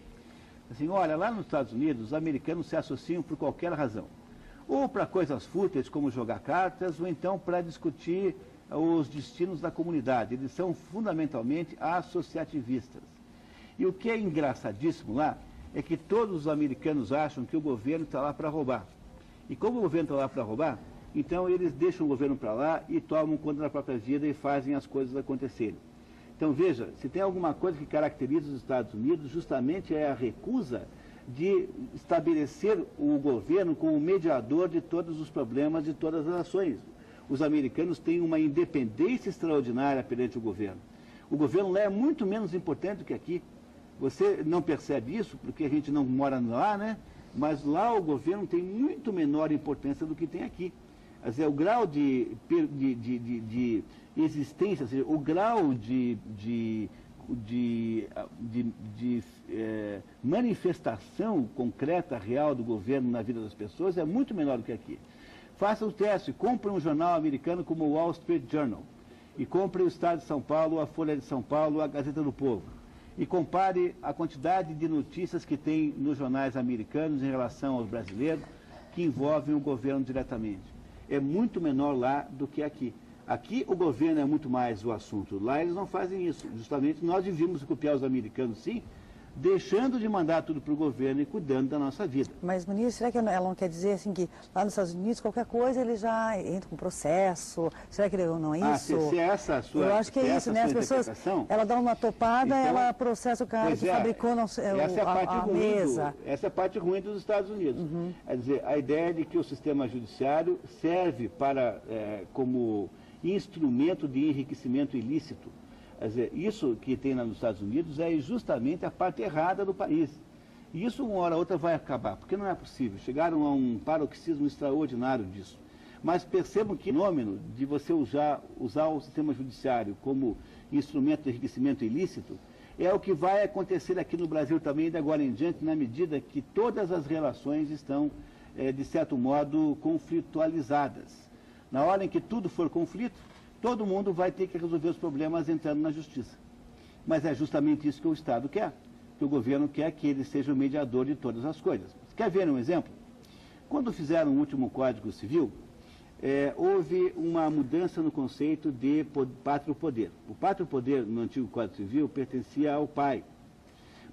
Assim, olha, lá nos Estados Unidos os americanos se associam por qualquer razão, ou para coisas fúteis como jogar cartas, ou então para discutir os destinos da comunidade. Eles são fundamentalmente associativistas. E o que é engraçadíssimo lá é que todos os americanos acham que o governo está lá para roubar. E como o governo está lá para roubar, então eles deixam o governo para lá e tomam conta da própria vida e fazem as coisas acontecerem. Então veja, se tem alguma coisa que caracteriza os Estados Unidos, justamente é a recusa de estabelecer o governo como mediador de todos os problemas de todas as nações. Os americanos têm uma independência extraordinária perante o governo. O governo lá é muito menos importante do que aqui. Você não percebe isso porque a gente não mora lá, né? Mas lá o governo tem muito menor importância do que tem aqui. Quer dizer, o grau de existência, ou seja, o grau de manifestação concreta, real do governo na vida das pessoas é muito menor do que aqui. Faça o teste, compre um jornal americano como o Wall Street Journal e compre o Estado de São Paulo, a Folha de São Paulo, a Gazeta do Povo. E compare a quantidade de notícias que tem nos jornais americanos em relação aos brasileiros que envolvem o governo diretamente. É muito menor lá do que aqui. Aqui o governo é muito mais o assunto. Lá eles não fazem isso. Justamente nós devíamos copiar os americanos, sim, deixando de mandar tudo para o governo e cuidando da nossa vida. Mas, ministro, será que ela não quer dizer assim que lá nos Estados Unidos qualquer coisa ele já entra com processo? Será que não é isso? Se essa a sua, eu acho que é isso, né? As pessoas, ela dá uma topada, então, ela processa o cara que fabricou a mesa. Essa é a parte ruim dos Estados Unidos. Uhum. Quer dizer, a ideia de que o sistema judiciário serve para, como instrumento de enriquecimento ilícito. Quer dizer, isso que tem lá nos Estados Unidos é justamente a parte errada do país. E isso uma hora ou outra vai acabar, porque não é possível. Chegaram a um paroxismo extraordinário disso. Mas percebam que o fenômeno de você usar o sistema judiciário como instrumento de enriquecimento ilícito é o que vai acontecer aqui no Brasil também de agora em diante, na medida que todas as relações estão, de certo modo, conflitualizadas. Na hora em que tudo for conflito, todo mundo vai ter que resolver os problemas entrando na justiça. Mas é justamente isso que o Estado quer, que o governo quer que ele seja o mediador de todas as coisas. Quer ver um exemplo? Quando fizeram o último Código Civil, houve uma mudança no conceito de pátrio poder. O pátrio poder no antigo Código Civil pertencia ao pai.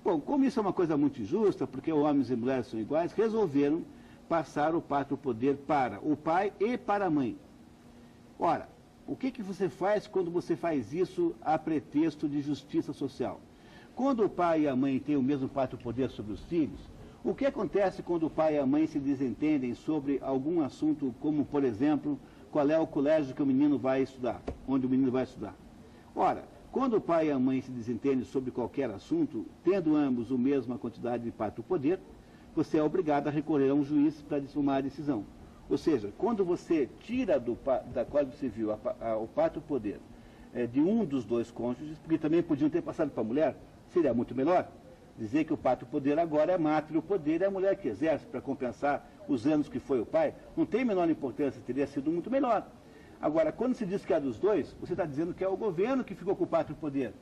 Bom, como isso é uma coisa muito injusta, porque homens e mulheres são iguais, resolveram passar o pátrio poder para o pai e para a mãe. Ora, o que você faz quando você faz isso a pretexto de justiça social? Quando o pai e a mãe têm o mesmo pátrio poder sobre os filhos, o que acontece quando o pai e a mãe se desentendem sobre algum assunto, como, por exemplo, qual é o colégio que o menino vai estudar, onde o menino vai estudar? Ora, quando o pai e a mãe se desentendem sobre qualquer assunto, tendo ambos a mesma quantidade de pátrio poder, você é obrigado a recorrer a um juiz para tomar a decisão. Ou seja, quando você tira da Código Civil o pátrio poder de um dos dois cônjuges, porque também podiam ter passado para a mulher, seria muito melhor dizer que o pátrio poder agora é mátrio poder e a mulher que exerce para compensar os anos que foi o pai, não tem menor importância, teria sido muito melhor. Agora, quando se diz que é dos dois, você está dizendo que é o governo que ficou com o pátrio poder.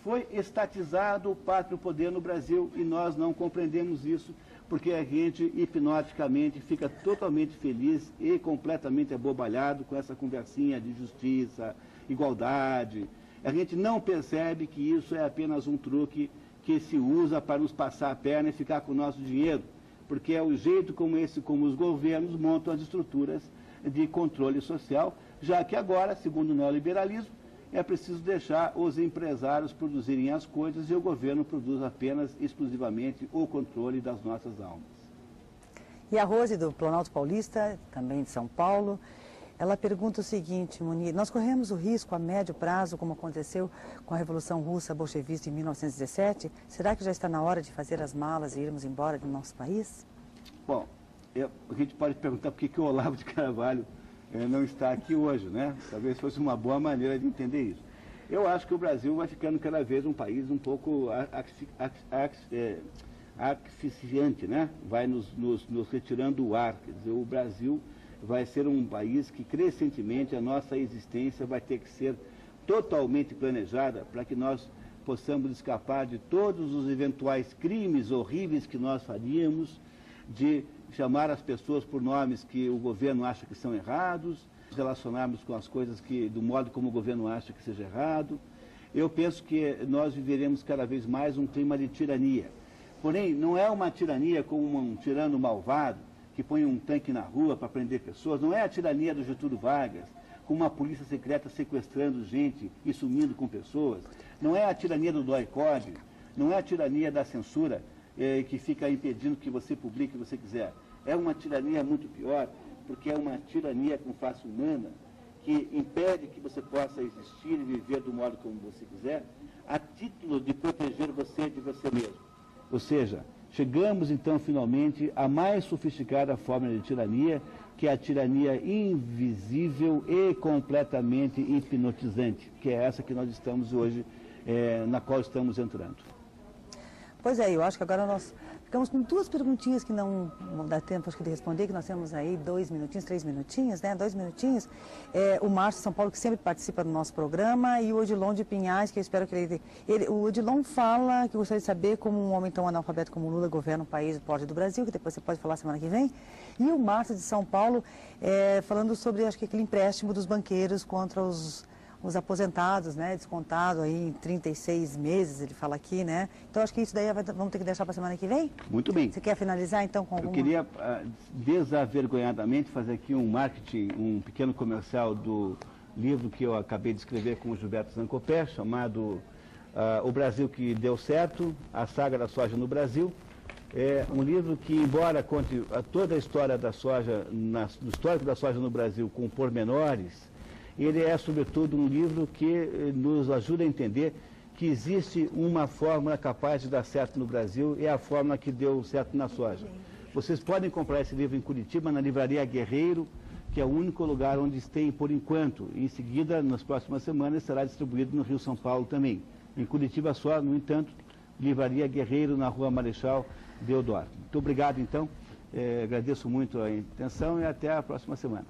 Foi estatizado o pátrio poder no Brasil e nós não compreendemos isso, porque a gente hipnoticamente fica totalmente feliz e completamente abobalhado com essa conversinha de justiça, igualdade. A gente não percebe que isso é apenas um truque que se usa para nos passar a perna e ficar com o nosso dinheiro, porque é o jeito como os governos montam as estruturas de controle social, já que agora, segundo o neoliberalismo, é preciso deixar os empresários produzirem as coisas e o governo produz apenas, exclusivamente, o controle das nossas almas. E a Rose, do Planalto Paulista, também de São Paulo, ela pergunta o seguinte, Munir, nós corremos o risco a médio prazo, como aconteceu com a Revolução Russa bolchevista em 1917, será que já está na hora de fazer as malas e irmos embora do nosso país? Bom, a gente pode perguntar por que o Olavo de Carvalho não está aqui hoje, né? Talvez fosse uma boa maneira de entender isso. Eu acho que o Brasil vai ficando cada vez um país um pouco asfixiante, né? Vai nos retirando o ar. Quer dizer, o Brasil vai ser um país que, crescentemente, a nossa existência vai ter que ser totalmente planejada para que nós possamos escapar de todos os eventuais crimes horríveis que nós faríamos, de chamar as pessoas por nomes que o governo acha que são errados, relacionarmos com as coisas do modo como o governo acha que seja errado. Eu penso que nós viveremos cada vez mais um clima de tirania. Porém, não é uma tirania como um tirano malvado que põe um tanque na rua para prender pessoas, não é a tirania do Getúlio Vargas, com uma polícia secreta sequestrando gente e sumindo com pessoas, não é a tirania do DOI-CODE, não é a tirania da censura que fica impedindo que você publique o que você quiser. É uma tirania muito pior, porque é uma tirania com face humana, que impede que você possa existir e viver do modo como você quiser, a título de proteger você de você mesmo. Ou seja, chegamos então finalmente à mais sofisticada forma de tirania, que é a tirania invisível e completamente hipnotizante, que é essa que nós estamos hoje, na qual estamos entrando. Pois é, eu acho que agora nós ficamos com duas perguntinhas que não dá tempo acho que de responder, que nós temos aí 2 minutinhos, 3 minutinhos, né? 2 minutinhos. O Márcio de São Paulo, que sempre participa do nosso programa, e o Odilon de Pinhais, que eu espero que o Odilon fala, que gostaria de saber como um homem tão analfabeto como Lula governa um país do porte do Brasil, que depois você pode falar semana que vem. E o Márcio de São Paulo, falando sobre, acho que aquele empréstimo dos banqueiros contra os aposentados, né, descontado aí em 36 meses, ele fala aqui, né? Então, acho que isso daí vamos ter que deixar para a semana que vem? Muito bem. Você quer finalizar, então, com alguma... Eu queria, desavergonhadamente, fazer aqui um marketing, um pequeno comercial do livro que eu acabei de escrever com o Gilberto Zancopé, chamado O Brasil que Deu Certo, a Saga da Soja no Brasil. É um livro que, embora conte toda a história da soja, do histórico da soja no Brasil com pormenores, ele é, sobretudo, um livro que nos ajuda a entender que existe uma fórmula capaz de dar certo no Brasil, e é a fórmula que deu certo na soja. Vocês podem comprar esse livro em Curitiba, na Livraria Guerreiro, que é o único lugar onde tem, por enquanto. Em seguida, nas próximas semanas, será distribuído no Rio São Paulo também. Em Curitiba só, no entanto, Livraria Guerreiro, na Rua Marechal Deodoro. Muito obrigado, então. Agradeço muito a atenção e até a próxima semana.